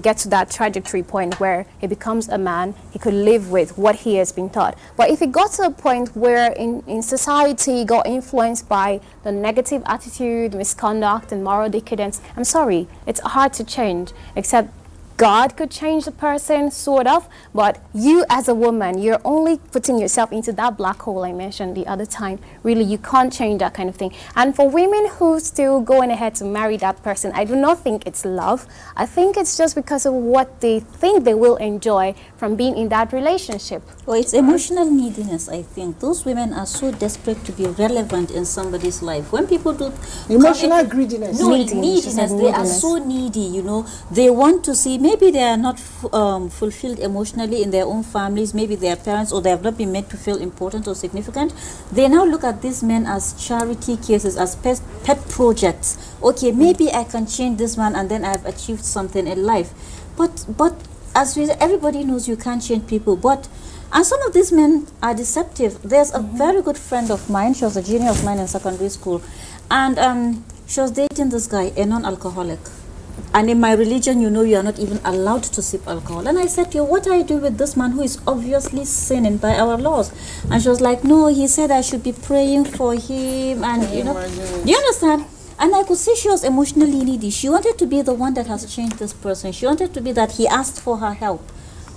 get to that trajectory point where he becomes a man, he could live with what he has been taught. But if he got to a point where in society he got influenced by the negative attitude, misconduct, and moral decadence, I'm sorry, it's hard to change, except God could change the person, sort of, but you as a woman, you're only putting yourself into that black hole I mentioned the other time. Really, you can't change that kind of thing. And for women who still going ahead to marry that person, I do not think it's love. I think it's just because of what they think they will enjoy from being in that relationship.
Well, it's emotional neediness, I think. Those women are so desperate to be relevant in somebody's life. When people do...
Emotional greediness.
No, neediness. They are so needy, They want to see... Maybe they are not fulfilled emotionally in their own families. Maybe their parents, or they have not been made to feel important or significant. They now look at these men as charity cases, as pet projects. Okay, maybe I can change this man and then I've achieved something in life. But as everybody knows, you can't change people. And some of these men are deceptive. There's a very good friend of mine. She was a junior of mine in secondary school. And she was dating this guy, a non-alcoholic. And in my religion, you are not even allowed to sip alcohol. And I said to her, what are you doing with this man who is obviously sinning by our laws? And she was like, no, he said I should be praying for him. And, do you understand? And I could see she was emotionally needy. She wanted to be the one that has changed this person. She wanted to be that he asked for her help.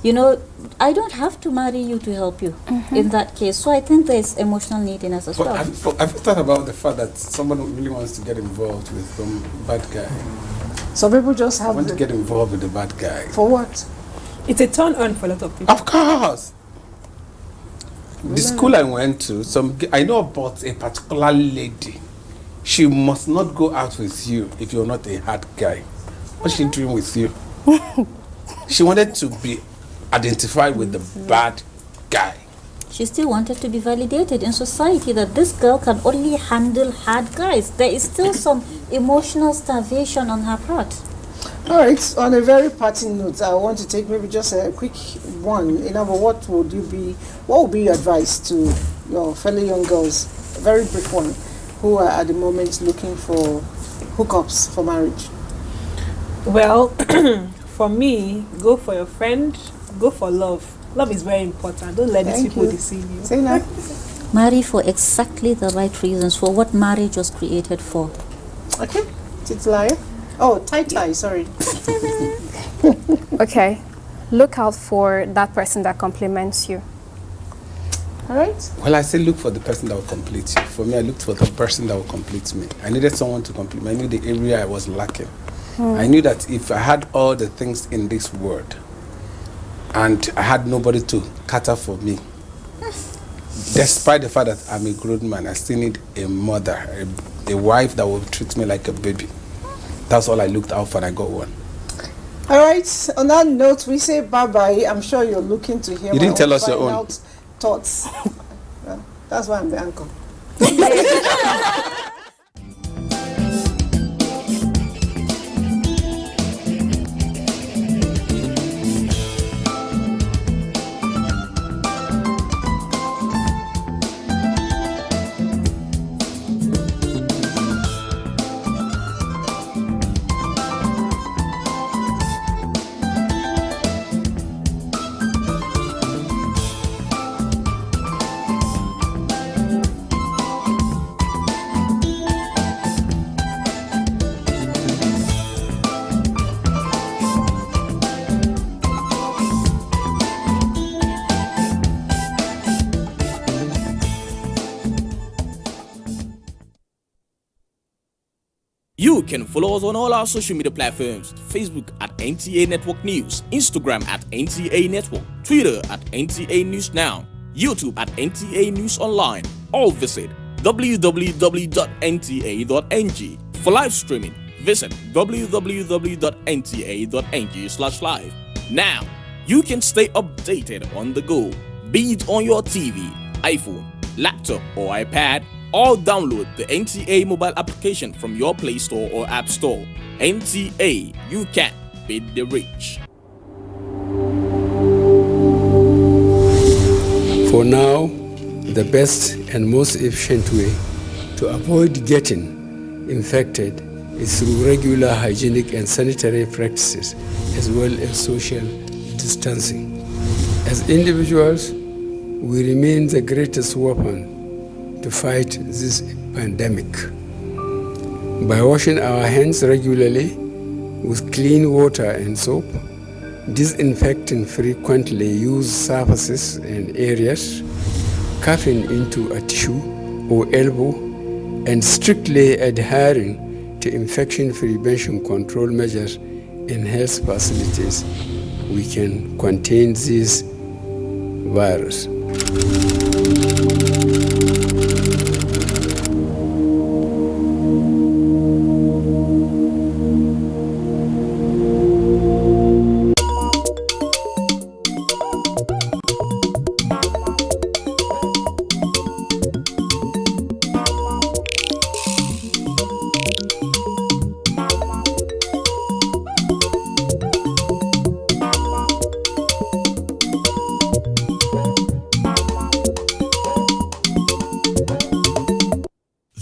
I don't have to marry you to help you in that case. So I think there's emotional neediness as well.
Have you thought about the fact that someone really wants to get involved with some bad guy?
Some people just have
want to get involved with the bad guy.
For what?
It's a turn on for a lot of people.
Of course. The school I went to, I know about a particular lady. She must not go out with you if you're not a hard guy. What's she doing with you? She wanted to be identified with the bad guy.
She still wanted to be validated in society that this girl can only handle hard guys. There is still some emotional starvation on her part.
All right, on a very parting note, I want to take maybe just a quick one. What would be your advice to your fellow young girls, a very brief one, who are at the moment looking for hookups for marriage?
Well, for me, go for your friend, go for love. Love is very important. Don't let these people deceive you.
Say that.
Marry for exactly the right reasons, for what marriage was created for.
Okay, Titilayo. Oh, tie, sorry.
Okay, look out for that person that compliments you.
All right.
Well, I say look for the person that will complete you. For me, I looked for the person that will complete me. I needed someone to complete me. I knew the area I was lacking. I knew that if I had all the things in this world and I had nobody to cater for me, despite the fact that I'm a grown man, I still need a mother, a wife that will treat me like a baby. That's all I looked out for, and I got one.
All right. On that note, we say bye-bye. I'm sure you're looking to hear
You didn't tell us your
final
own.
thoughts. Well, that's why I'm the anchor.
You can follow us on all our social media platforms: Facebook at NTA Network News, Instagram at NTA Network, Twitter at NTA News Now, YouTube at NTA News Online, or visit www.nta.ng. For live streaming, visit www.nta.ng/live. Now, you can stay updated on the go, be it on your TV, iPhone, laptop, or iPad, or download the NTA mobile application from your Play Store or App Store. NTA, you can beat the rich.
For now, the best and most efficient way to avoid getting infected is through regular hygienic and sanitary practices, as well as social distancing. As individuals, we remain the greatest weapon to fight this pandemic. By washing our hands regularly with clean water and soap, disinfecting frequently used surfaces and areas, coughing into a tissue or elbow, and strictly adhering to infection prevention control measures in health facilities, we can contain this virus.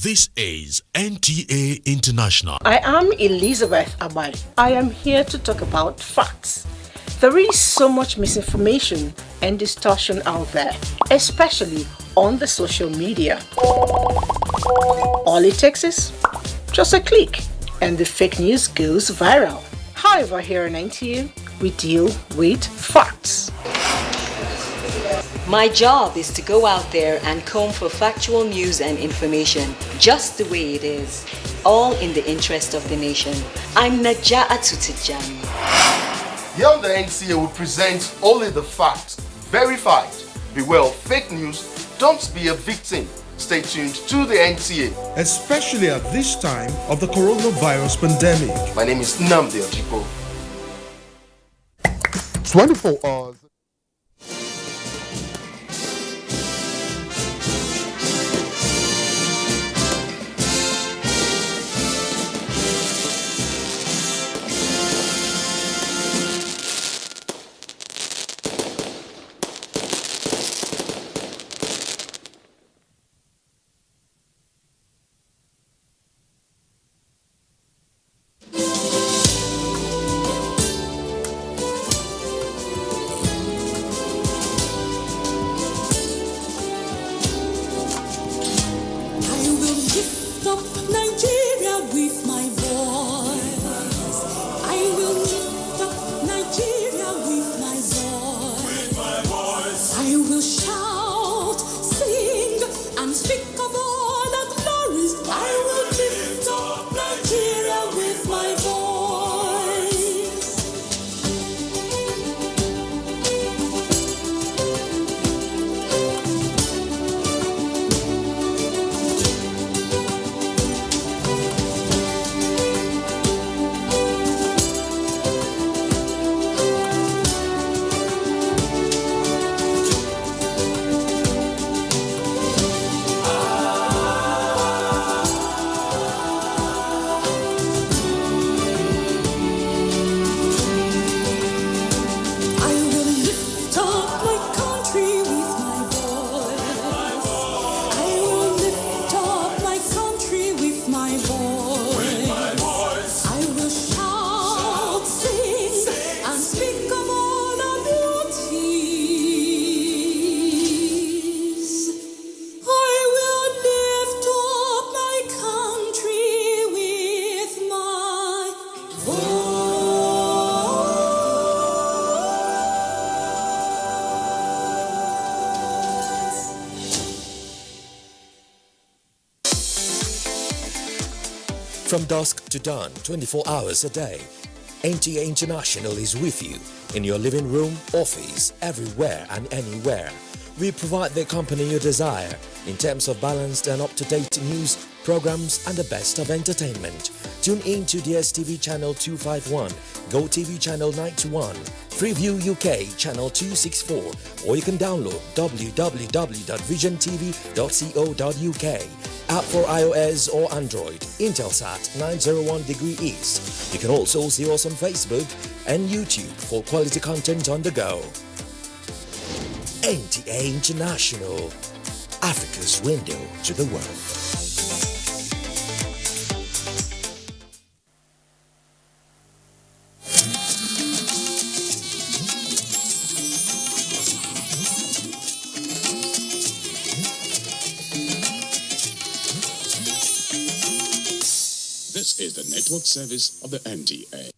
This is NTA International.
I am Elizabeth Abali. I am here to talk about facts. There is so much misinformation and distortion out there, especially on the social media. All it takes is just a click and the fake news goes viral. However, here in NTA, we deal with facts.
My job is to go out there and comb for factual news and information, just the way it is, all in the interest of the nation. I'm Najaa Tutijani.
Here on the NTA, we present only the facts, verified. Beware of fake news, don't be a victim. Stay tuned to the NTA.
Especially at this time of the coronavirus pandemic.
My name is Nnamdi Ojipo. 24 hours.
from dusk to dawn, 24 hours a day. NTA International is with you in your living room, office, everywhere and anywhere. We provide the company you desire in terms of balanced and up-to-date news, programs and the best of entertainment. Tune in to DSTV channel 251, GoTV channel 91, Freeview UK channel 264, or you can download www.visiontv.co.uk. App for iOS or Android, Intelsat 901 degree east. You can also see us on Facebook and YouTube for quality content on the go. NTA International, Africa's window to the world.
This is the network service of the NTA.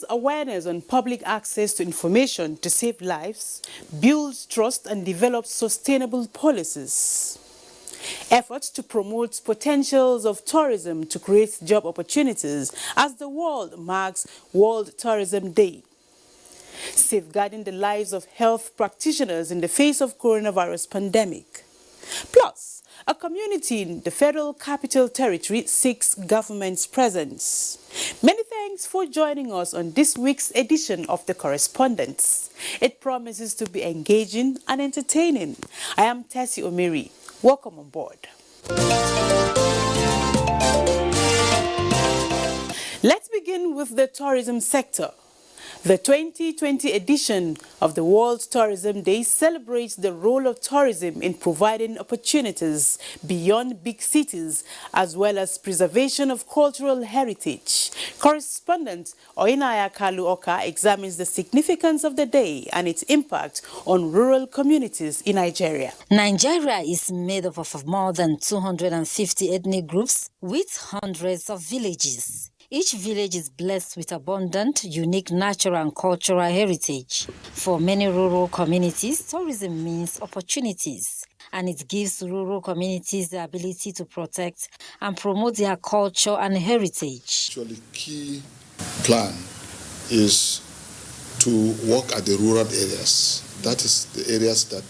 Awareness on public access to information to save lives, build trust and develop sustainable policies. Efforts to promote potentials of tourism to create job opportunities as the world marks World Tourism Day. Safeguarding the lives of health practitioners in the face of coronavirus pandemic. Plus, a community in the Federal Capital Territory seeks government's presence. Many thanks for joining us on this week's edition of The Correspondents. It promises to be engaging and entertaining. I am Tessie Omiri. Welcome on board. Let's begin with the tourism sector. The 2020 edition of the World Tourism Day celebrates the role of tourism in providing opportunities beyond big cities, as well as preservation of cultural heritage. Correspondent Oinaya Kalu Oka examines the significance of the day and its impact on rural communities in Nigeria.
Nigeria is made up of more than 250 ethnic groups with hundreds of villages. Each village is blessed with abundant, unique natural and cultural heritage. For many rural communities, tourism means opportunities, and it gives rural communities the ability to protect and promote their culture and heritage.
Actually, key plan is to work at the rural areas. That is the areas that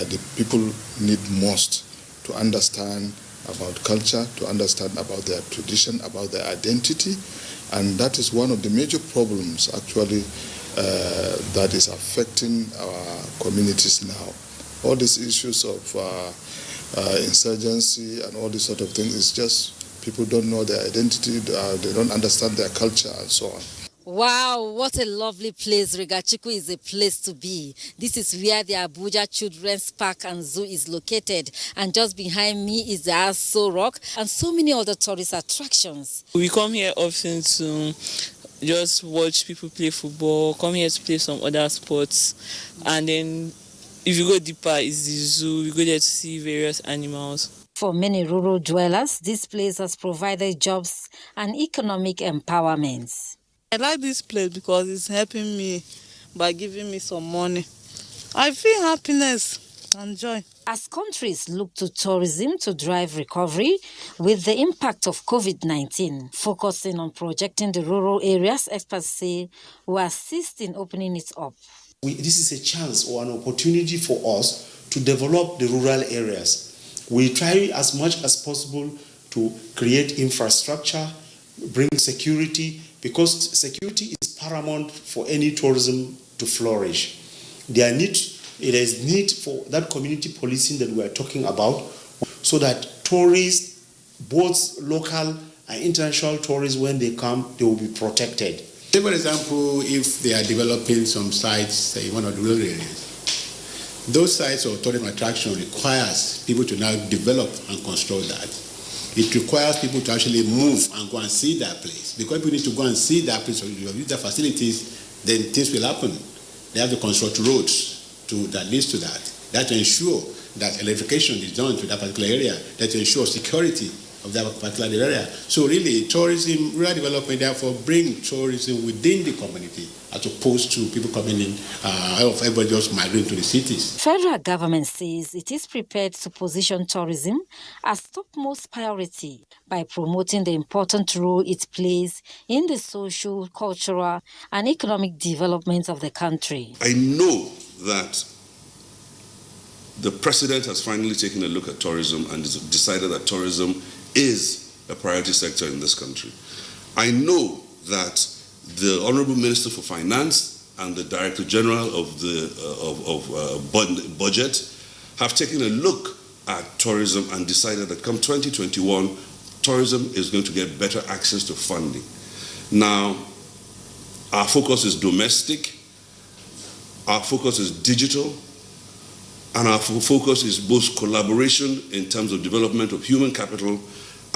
the people need most to understand about culture, to understand about their tradition, about their identity, and that is one of the major problems actually that is affecting our communities now. All these issues of insurgency and all this sort of thing is just people don't know their identity, they don't understand their culture and so on.
Wow, what a lovely place. Rigachiku is a place to be. This is where the Abuja Children's Park and Zoo is located. And just behind me is the Aso Rock and so many other tourist attractions.
We come here often to just watch people play football, come here to play some other sports. And then if you go deeper, it's the zoo. We go there to see various animals.
For many rural dwellers, this place has provided jobs and economic empowerment.
I like this place because it's helping me by giving me some money. I feel happiness and joy.
As countries look to tourism to drive recovery with the impact of COVID-19, focusing on projecting the rural areas, experts say will assist in opening it up.
This is a chance or an opportunity for us to develop the rural areas. We try as much as possible to create infrastructure, bring security, because security is paramount for any tourism to flourish. There is need for that community policing that we are talking about, so that tourists, both local and international tourists, when they come, they will be protected.
Say, for example, if they are developing some sites, say one of the rural areas, those sites of tourism attraction requires people to now develop and construct that. It requires people to actually move and go and see that place. Because people need to go and see that place or use their facilities, then things will happen. They have to construct roads that leads to that. That to ensure that electrification is done to that particular area. That to ensure security of that particular area. So really, tourism, rural development, therefore, bring tourism within the community as opposed to people coming in, everybody just migrating to the cities.
Federal government says it is prepared to position tourism as topmost priority by promoting the important role it plays in the social, cultural, and economic development of the country.
I know that the president has finally taken a look at tourism and decided that tourism is a priority sector in this country. I know that the Honorable Minister for Finance and the Director General of the Budget have taken a look at tourism and decided that come 2021, tourism is going to get better access to funding. Now, our focus is domestic, our focus is digital, and our focus is both collaboration in terms of development of human capital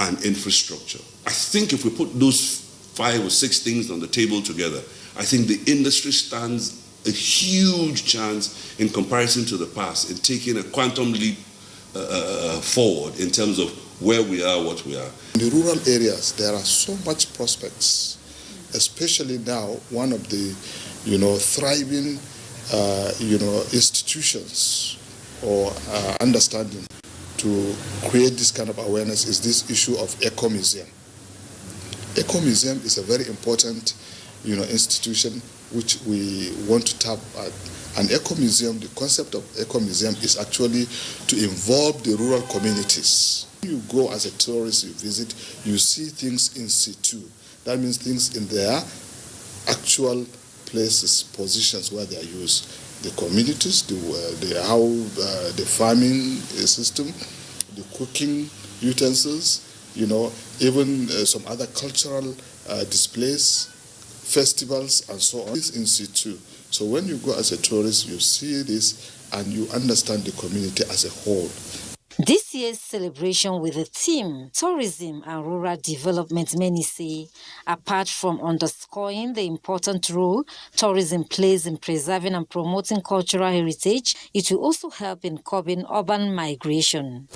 and infrastructure. I think if we put those 5 or 6 things on the table together, I think the industry stands a huge chance in comparison to the past in taking a quantum leap forward in terms of where we are, what we are.
In the rural areas, there are so much prospects, especially now, one of the, thriving, institutions or understanding to create this kind of awareness is this issue of eco-museum. Eco-museum is a very important, institution which we want to tap at. And eco-museum, the concept of eco-museum is actually to involve the rural communities. When you go as a tourist, you visit, you see things in situ. That means things in their actual places, positions where they are used. The communities, the farming system, the cooking utensils, even some other cultural displays, festivals, and so on. It's in situ. So when you go as a tourist, you see this and you understand the community as a whole.
This year's celebration with the theme Tourism and Rural Development, many say, apart from underscoring the important role tourism plays in preserving and promoting cultural heritage, it will also help in curbing urban migration.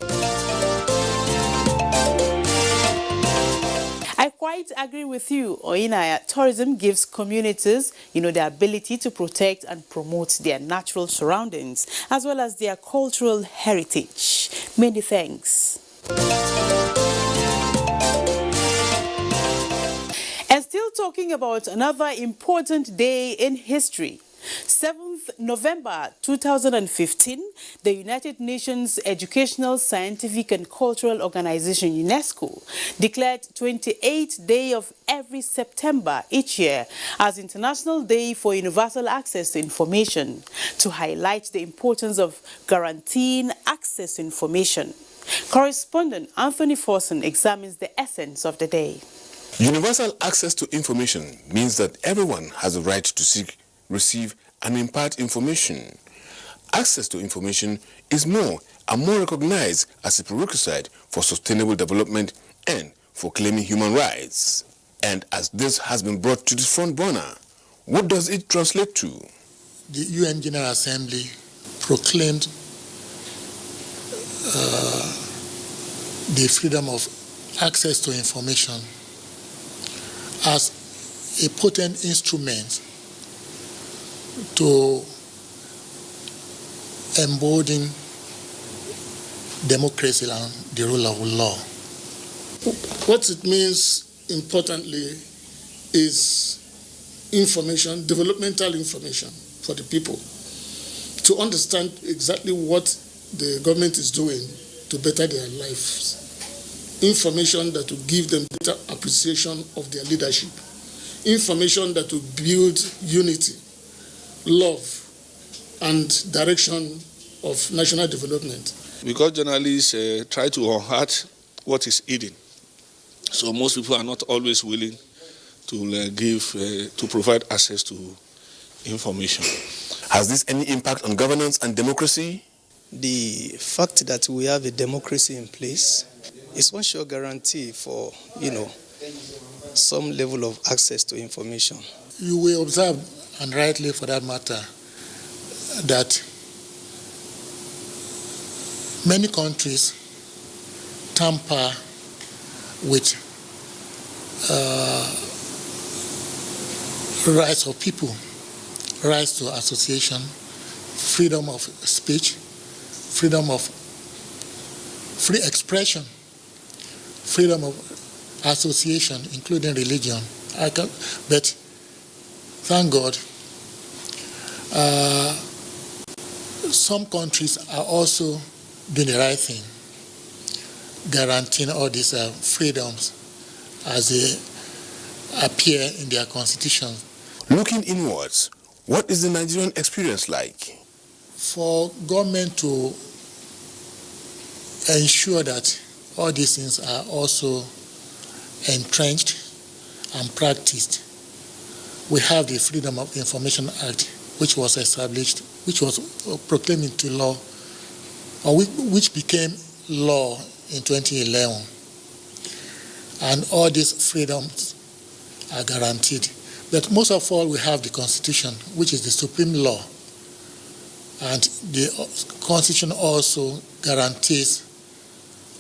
I quite agree with you, Oinaya. Tourism gives communities, the ability to protect and promote their natural surroundings, as well as their cultural heritage. Many thanks. And still talking about another important day in history. 7th November 2015, the United Nations Educational, Scientific and Cultural Organization, UNESCO, declared 28th day of every September each year as International Day for Universal Access to Information to highlight the importance of guaranteeing access to information. Correspondent Anthony Forson examines the essence of the day.
Universal access to information means that everyone has a right to seek, receive and impart information. Access to information is more and more recognized as a prerequisite for sustainable development and for claiming human rights. And as this has been brought to the front burner, what does it translate to?
The UN General Assembly proclaimed the freedom of access to information as a potent instrument to embolden democracy and the rule of law.
What it means, importantly, is information, developmental information for the people, to understand exactly what the government is doing to better their lives. Information that will give them better appreciation of their leadership. Information that will build unity, love, and direction of national development.
Because journalists try to unearth what is hidden. So most people are not always willing
to provide access to information.
Has this any impact on governance and democracy?
The fact that we have a democracy in place is one sure guarantee for, some level of access to information.
You will observe, and rightly for that matter, that many countries tamper with rights of people, rights to association, freedom of speech, freedom of free expression, freedom of association, including religion. But thank God, some countries are also doing the right thing, guaranteeing all these freedoms as they appear in their constitution.
Looking inwards, what is the Nigerian experience like?
For government to ensure that all these things are also entrenched and practiced, we have the Freedom of Information Act, which was established, which was proclaimed into law, or which became law in 2011. And all these freedoms are guaranteed. But most of all, we have the Constitution, which is the supreme law. And the Constitution also guarantees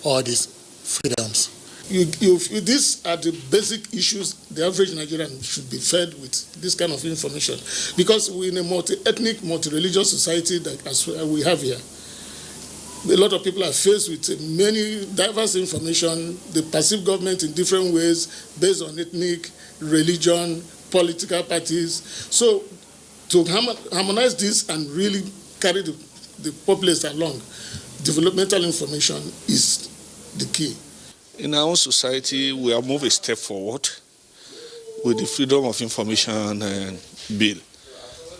all these freedoms. These are the basic issues the average Nigerian should be fed with, this kind of information. Because we're in a multi-ethnic, multi-religious society that as we have here. A lot of people are faced with many diverse information. They perceive government in different ways based on ethnic, religion, political parties. So to harmonize this and really carry the populace along, developmental information is the key.
In our own society, we have moved a step forward with the Freedom of Information Bill.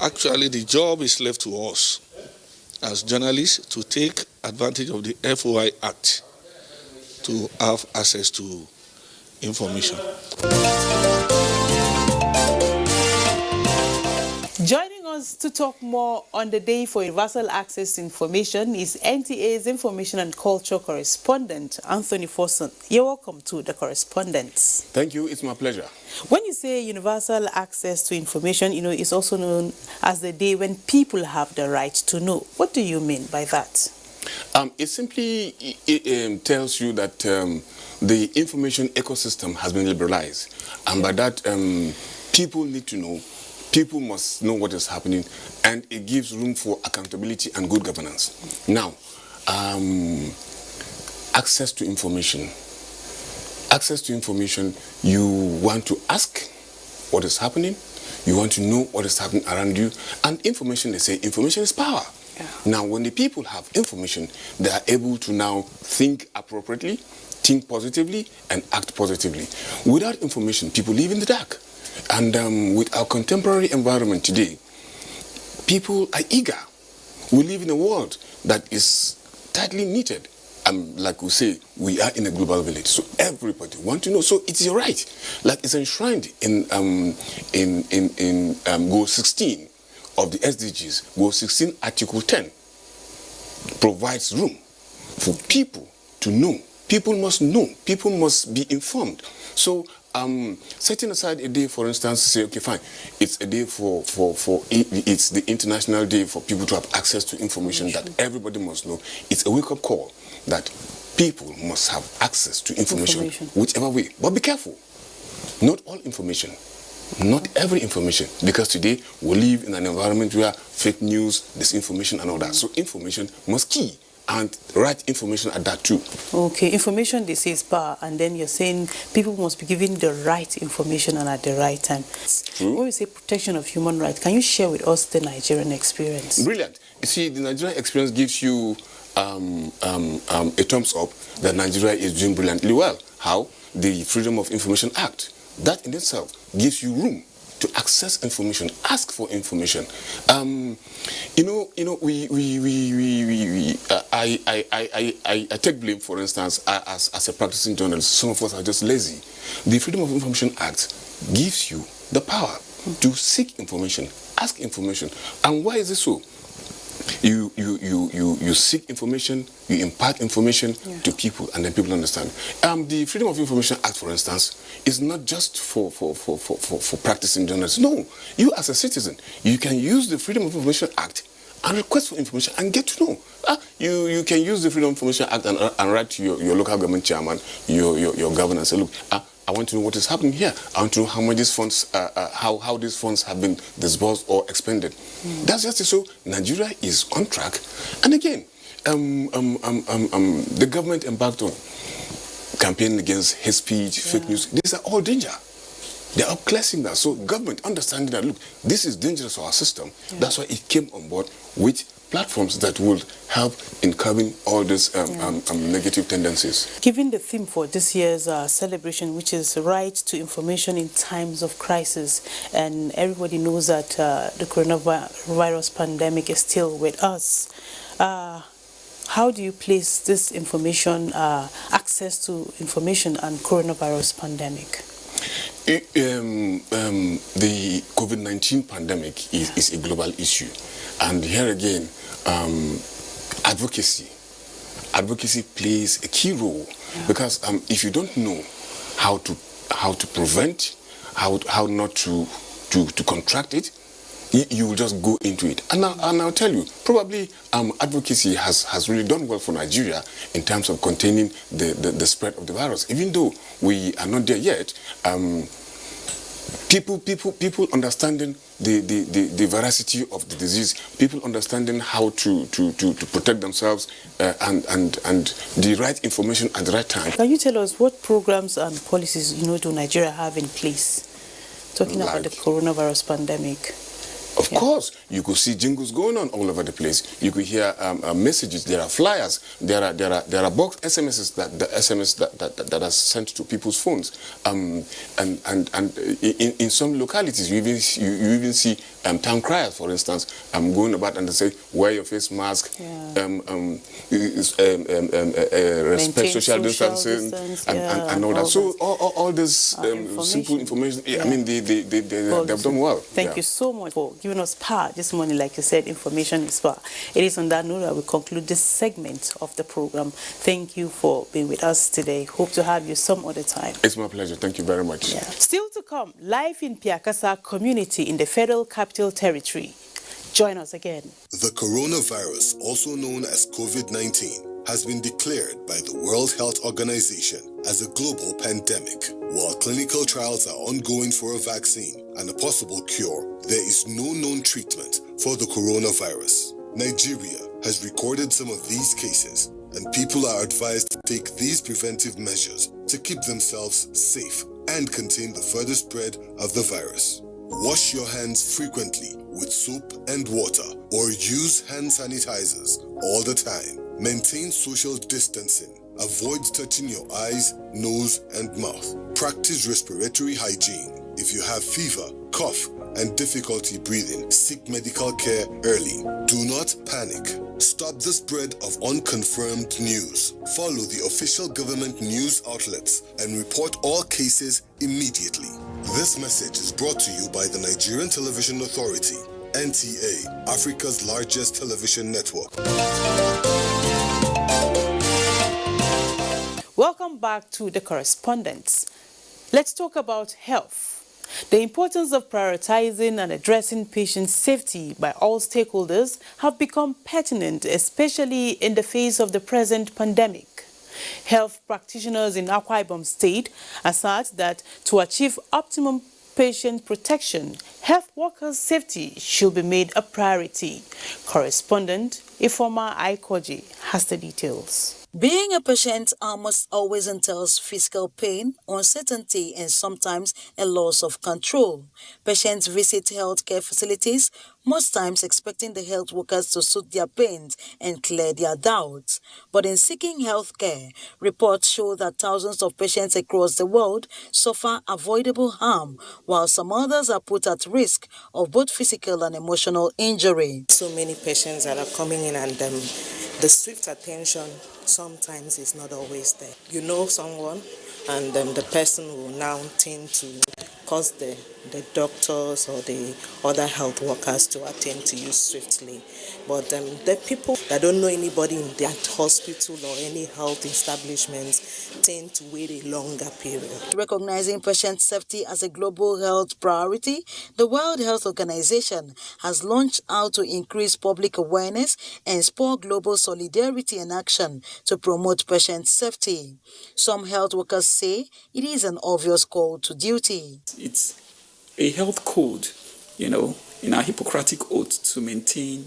Actually, the job is left to us as journalists to take advantage of the FOI Act to have access to information.
Joining us to talk more on the Day for Universal Access to Information is NTA's Information and Culture Correspondent, Anthony Forson. You're welcome to the correspondence.
Thank you. It's my pleasure.
When you say universal access to information, it's also known as the day when people have the right to know. What do you mean by that?
It simply tells you that the information ecosystem has been liberalized. And by that, people need to know. People must know what is happening, and it gives room for accountability and good governance. Now, access to information. Access to information, you want to ask what is happening, you want to know what is happening around you, and information, they say information is power. Yeah. Now, when the people have information, they are able to now think appropriately, think positively, and act positively. Without information, people live in the dark. And with our contemporary environment today, people are eager. We live in a world that is tightly knitted. Like we say, we are in a global village, so everybody wants to know. So it's your right. Like it's enshrined in Goal 16 of the SDGs. Goal 16, Article 10 provides room for people to know. People must know. People must be informed. So setting aside a day, for instance, say, okay, fine, it's a day it's the International Day for people to have access to information that everybody must know. It's a wake-up call that people must have access to information, whichever way. But be careful. Not all information, not every information, because today we live in an environment where fake news, disinformation and all that. So information must key. And right information at that too. Okay,
information, they say, is power, and then you're saying people must be given the right information and at the right time. True. When we say protection of human rights, can you share with us the Nigerian experience?
Brilliant. You see, the Nigerian experience gives you a thumbs up that Nigeria is doing brilliantly well. How? The Freedom of Information Act. That in itself gives you room to access information, ask for information. I take blame, for instance, as a practicing journalist. Some of us are just lazy. The Freedom of Information Act gives you the power to seek information, ask information. And why is it so? You seek information, you impart information to people, and then people understand. The Freedom of Information Act, for instance, is not just for practicing journalists. No, you as a citizen, you can use the Freedom of Information Act and request for information and get to know. You can use the Freedom of Information Act and write to your local government chairman, your governor, and say, look, I want to know what is happening here. I want to know how much these funds, how these funds have been disbursed or expended. That's just so Nigeria is on track. And again, the government embarked on campaigning against hate speech, fake news. These are all danger. They are classing that. So government understanding that, look, this is dangerous for our system. That's why it came on board with platforms that will help in curbing all these negative tendencies.
Given the theme for this year's celebration, which is right to information in times of crisis, and everybody knows that the coronavirus pandemic is still with us, how do you place this information, access to information and coronavirus pandemic?
The COVID-19 pandemic is a global issue. And here again, advocacy plays a key role, because if you don't know how to prevent, how not to contract it, you will just go into it. And I'll tell you, probably advocacy has really done well for Nigeria in terms of containing the spread of the virus. Even though we are not there yet, people understanding the veracity of the disease, people understanding how to protect themselves and the right information at the right time.
Can you tell us what programs and policies do Nigeria have in place, talking about the coronavirus pandemic?
Of course, you could see jingles going on all over the place. You could hear messages. There are flyers. There are box SMSs that are sent to people's phones. And in some localities, you even see town criers, for instance, going about and they say, wear your face mask, respect social distancing, and all that. So all this simple information. I mean, they've done well.
Thank you so much for giving us power this morning. Like you said, information is power. It is on that note that we conclude this segment of the program. Thank you for being with us today. Hope to have you some other time.
It's my pleasure. Thank you very much.
Still to come, live in Piakasa community in the Federal Capital Territory. Join us again.
The coronavirus, also known as COVID-19, has been declared by the World Health Organization as a global pandemic. While clinical trials are ongoing for a vaccine and a possible cure, there is no known treatment for the coronavirus. Nigeria has recorded some of these cases, and people are advised to take these preventive measures to keep themselves safe and contain the further spread of the virus. Wash your hands frequently with soap and water, or use hand sanitizers all the time. Maintain social distancing. Avoid touching your eyes, nose, and mouth. Practice respiratory hygiene. If you have fever, cough, and difficulty breathing, seek medical care early. Do not panic. Stop the spread of unconfirmed news. Follow the official government news outlets and report all cases immediately. This message is brought to you by the Nigerian Television Authority, NTA, Africa's largest television network.
Welcome back to The Correspondents. Let's talk about health. The importance of prioritizing and addressing patient safety by all stakeholders have become pertinent, especially in the face of the present pandemic. Health practitioners in Akwa Ibom State assert that to achieve optimum patient protection, health workers' safety should be made a priority. Correspondent Ifoma Aikoji has the details.
Being a patient almost always entails physical pain, uncertainty, and sometimes a loss of control. Patients visit healthcare facilities, most times expecting the health workers to soothe their pains and clear their doubts. But in seeking healthcare, reports show that thousands of patients across the world suffer avoidable harm, while some others are put at risk of both physical and emotional injury.
So many patients that are coming in, and the swift attention sometimes is not always there. You know someone, and the person will now tend to cause the doctors or the other health workers to attend to you swiftly. But the people that don't know anybody in that hospital or any health establishments tend to wait a longer period.
Recognizing patient safety as a global health priority, the World Health Organization has launched out to increase public awareness and spur global solidarity and action to promote patient safety. Some health workers say it is an obvious call to duty.
It's a health code, in our Hippocratic oath to maintain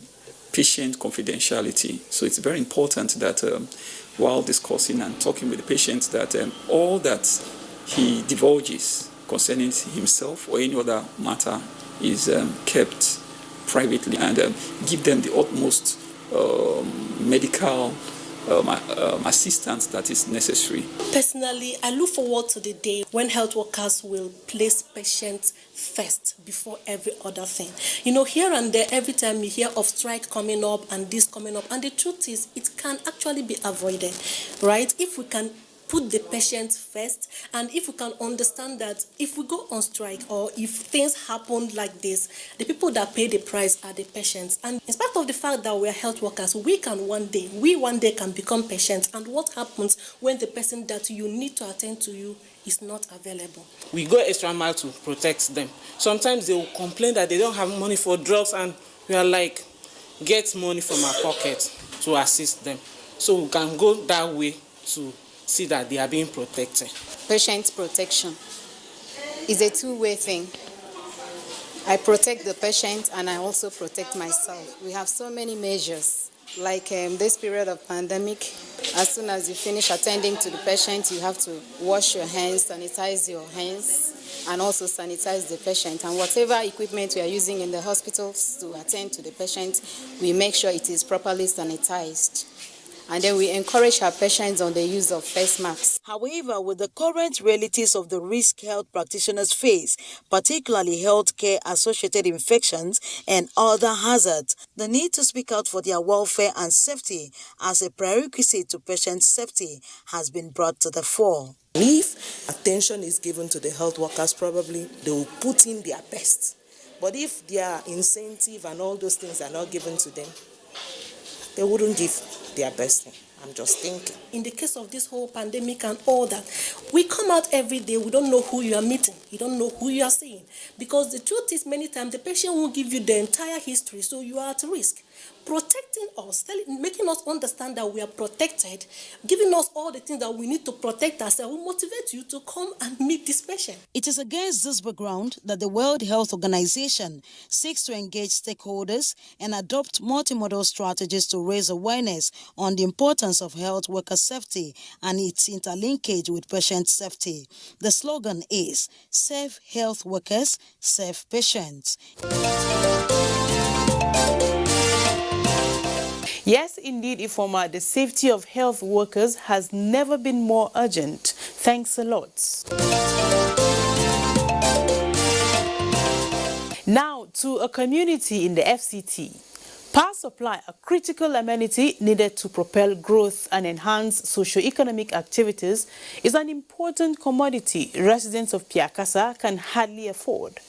patient confidentiality. So it's very important that while discussing and talking with the patient, that all that he divulges concerning himself or any other matter is kept privately, and give them the utmost medical assistance that is necessary.
Personally, I look forward to the day when health workers will place patients first before every other thing. Here and there, every time you hear of strike coming up and this coming up, and the truth is, it can actually be avoided, right? If we can put the patient first, and if we can understand that if we go on strike or if things happen like this, the people that pay the price are the patients. And in spite of the fact that we are health workers, we one day can become patients. And what happens when the person that you need to attend to you is not available?
We go extra mile to protect them. Sometimes they will complain that they don't have money for drugs, and we are like, get money from our pocket to assist them. So we can go that way to see that they are being protected.
Patient protection is a two-way thing. I protect the patient and I also protect myself. We have so many measures, like this period of pandemic. As soon as you finish attending to the patient, you have to wash your hands, sanitize your hands, and also sanitize the patient. And whatever equipment we are using in the hospitals to attend to the patient, we make sure it is properly sanitized. And then we encourage our patients on the use of face masks.
However, with the current realities of the risk health practitioners face, particularly healthcare-associated infections and other hazards, the need to speak out for their welfare and safety as a prerequisite to patient safety has been brought to the fore.
If attention is given to the health workers, probably they will put in their best. But if their incentive and all those things are not given to them, they wouldn't give their best. I'm just thinking.
In the case of this whole pandemic and all that, we come out every day, we don't know who you are meeting, you don't know who you are seeing. Because the truth is, many times the patient won't give you the entire history, so you are at risk. Protecting us, making us understand that we are protected, giving us all the things that we need to protect ourselves will motivate you to come and meet this patient.
It is against this background that the World Health Organization seeks to engage stakeholders and adopt multimodal strategies to raise awareness on the importance of health worker safety and its interlinkage with patient safety. The slogan is, Save Health Workers, Save Patients.
Yes, indeed, Ifoma, the safety of health workers has never been more urgent. Thanks a lot. Now, to a community in the FCT. Power supply, a critical amenity needed to propel growth and enhance socio-economic activities, is an important commodity residents of Piakasa can hardly afford.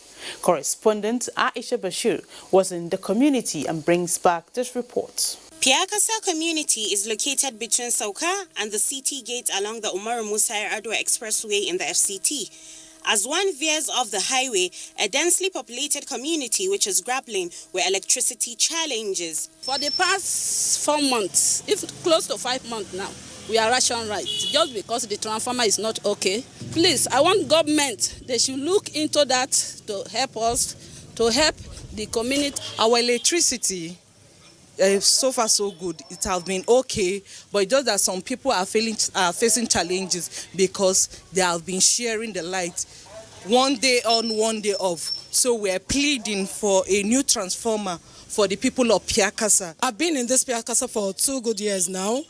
Correspondent Aisha Bashir was in the community and brings back this report.
Piakasa community is located between Sauka and the city gate along the Umaru Musa Yar'Adua Expressway in the FCT. As one veers off the highway, a densely populated community which is grappling with electricity challenges.
For the past 4 months, if close to 5 months now, we are ration right just because the transformer is not okay. Please, I want government, they should look into that to help us, to help the community.
Our electricity
so far so good. It has been okay, but it's just that some people are facing challenges because they have been sharing the light one day on, one day off. So we're pleading for a new transformer for the people of Piakasa.
I've been in this Piakasa for 2 good years now,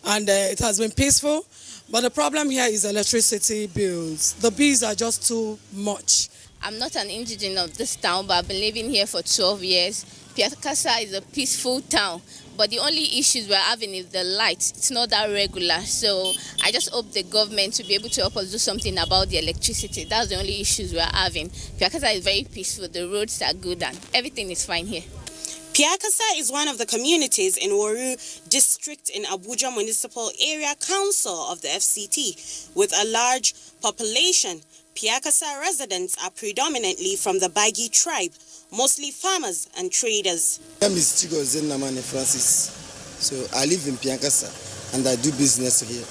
and it has been peaceful. But the problem here is electricity bills. The bills are just too much.
I'm not an indigenous of this town, but I've been living here for 12 years. Piakasa is a peaceful town, but the only issues we're having is the lights. It's not that regular, so I just hope the government to be able to help us do something about the electricity. That's the only issues we're having. Piakasa is very peaceful, the roads are good, and everything is fine here.
Piakasa is one of the communities in Waru district in Abuja Municipal Area Council of the FCT. With a large population, Piakasa residents are predominantly from the Bagi tribe, mostly farmers and traders.
My name is Chigozen Namane Francis. So I live in Piakasa and I do business here.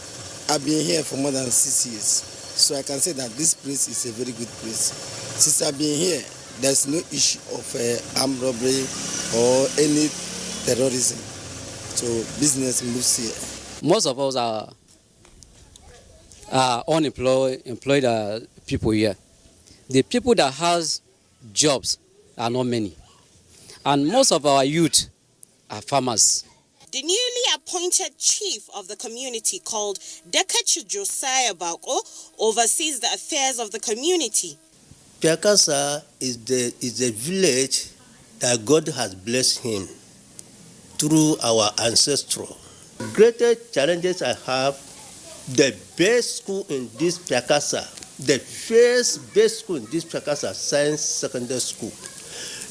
I've been here for more than 6 years. So I can say that this place is a very good place. Since I've been here, there's no issue of armed robbery or any terrorism. So business moves here.
Most of us are employed people here. The people that has jobs are not many. And most of our youth are farmers.
The newly appointed chief of the community, called Dekachi Josiah Bako, oversees the affairs of the community.
Piakasa is the village that God has blessed him through our ancestry. The greatest challenges I have, the best school in this Piakasa, the first best school in this Piakasa, Science Secondary School.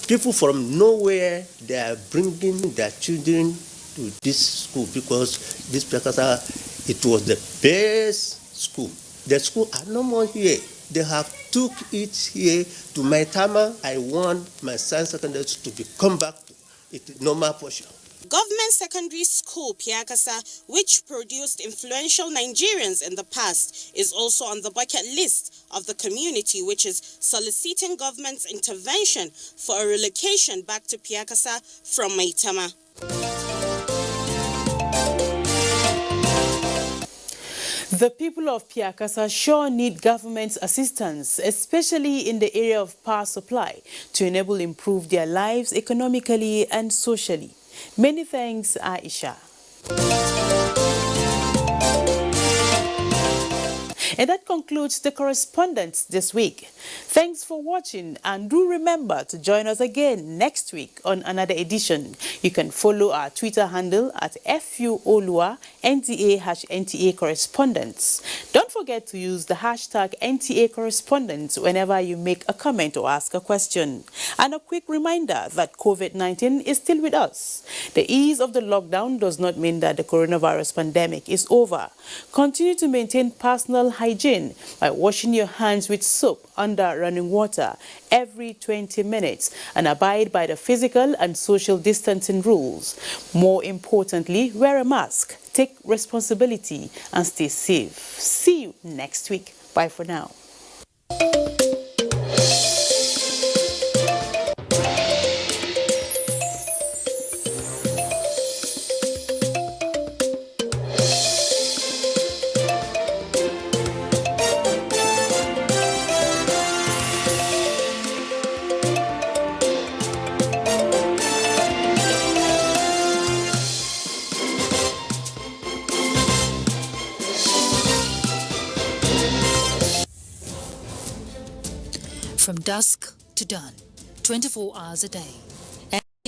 People from nowhere, they are bringing their children to this school because this Piakasa, it was the best school. The school are no more here. They have took it here to Maitama. I want my science secondary to come back to its normal portion.
Government Secondary School Piakasa, which produced influential Nigerians in the past, is also on the bucket list of the community, which is soliciting government's intervention for a relocation back to Piakasa from Maitama.
The people of Piakasa sure need government's assistance, especially in the area of power supply, to enable improve their lives economically and socially. Many thanks, Aisha. And that concludes the correspondence this week. Thanks for watching, and do remember to join us again next week on another edition. You can follow our Twitter handle at FUOLUA NTA correspondence. Don't forget to use the hashtag NTA correspondence whenever you make a comment or ask a question. And a quick reminder that COVID-19 is still with us. The ease of the lockdown does not mean that the coronavirus pandemic is over. Continue to maintain personal hygiene by washing your hands with soap under running water every 20 minutes and abide by the physical and social distancing rules. More importantly, wear a mask, take responsibility, and stay safe. See you next week. Bye for now.
From dusk to dawn, 24 hours a day.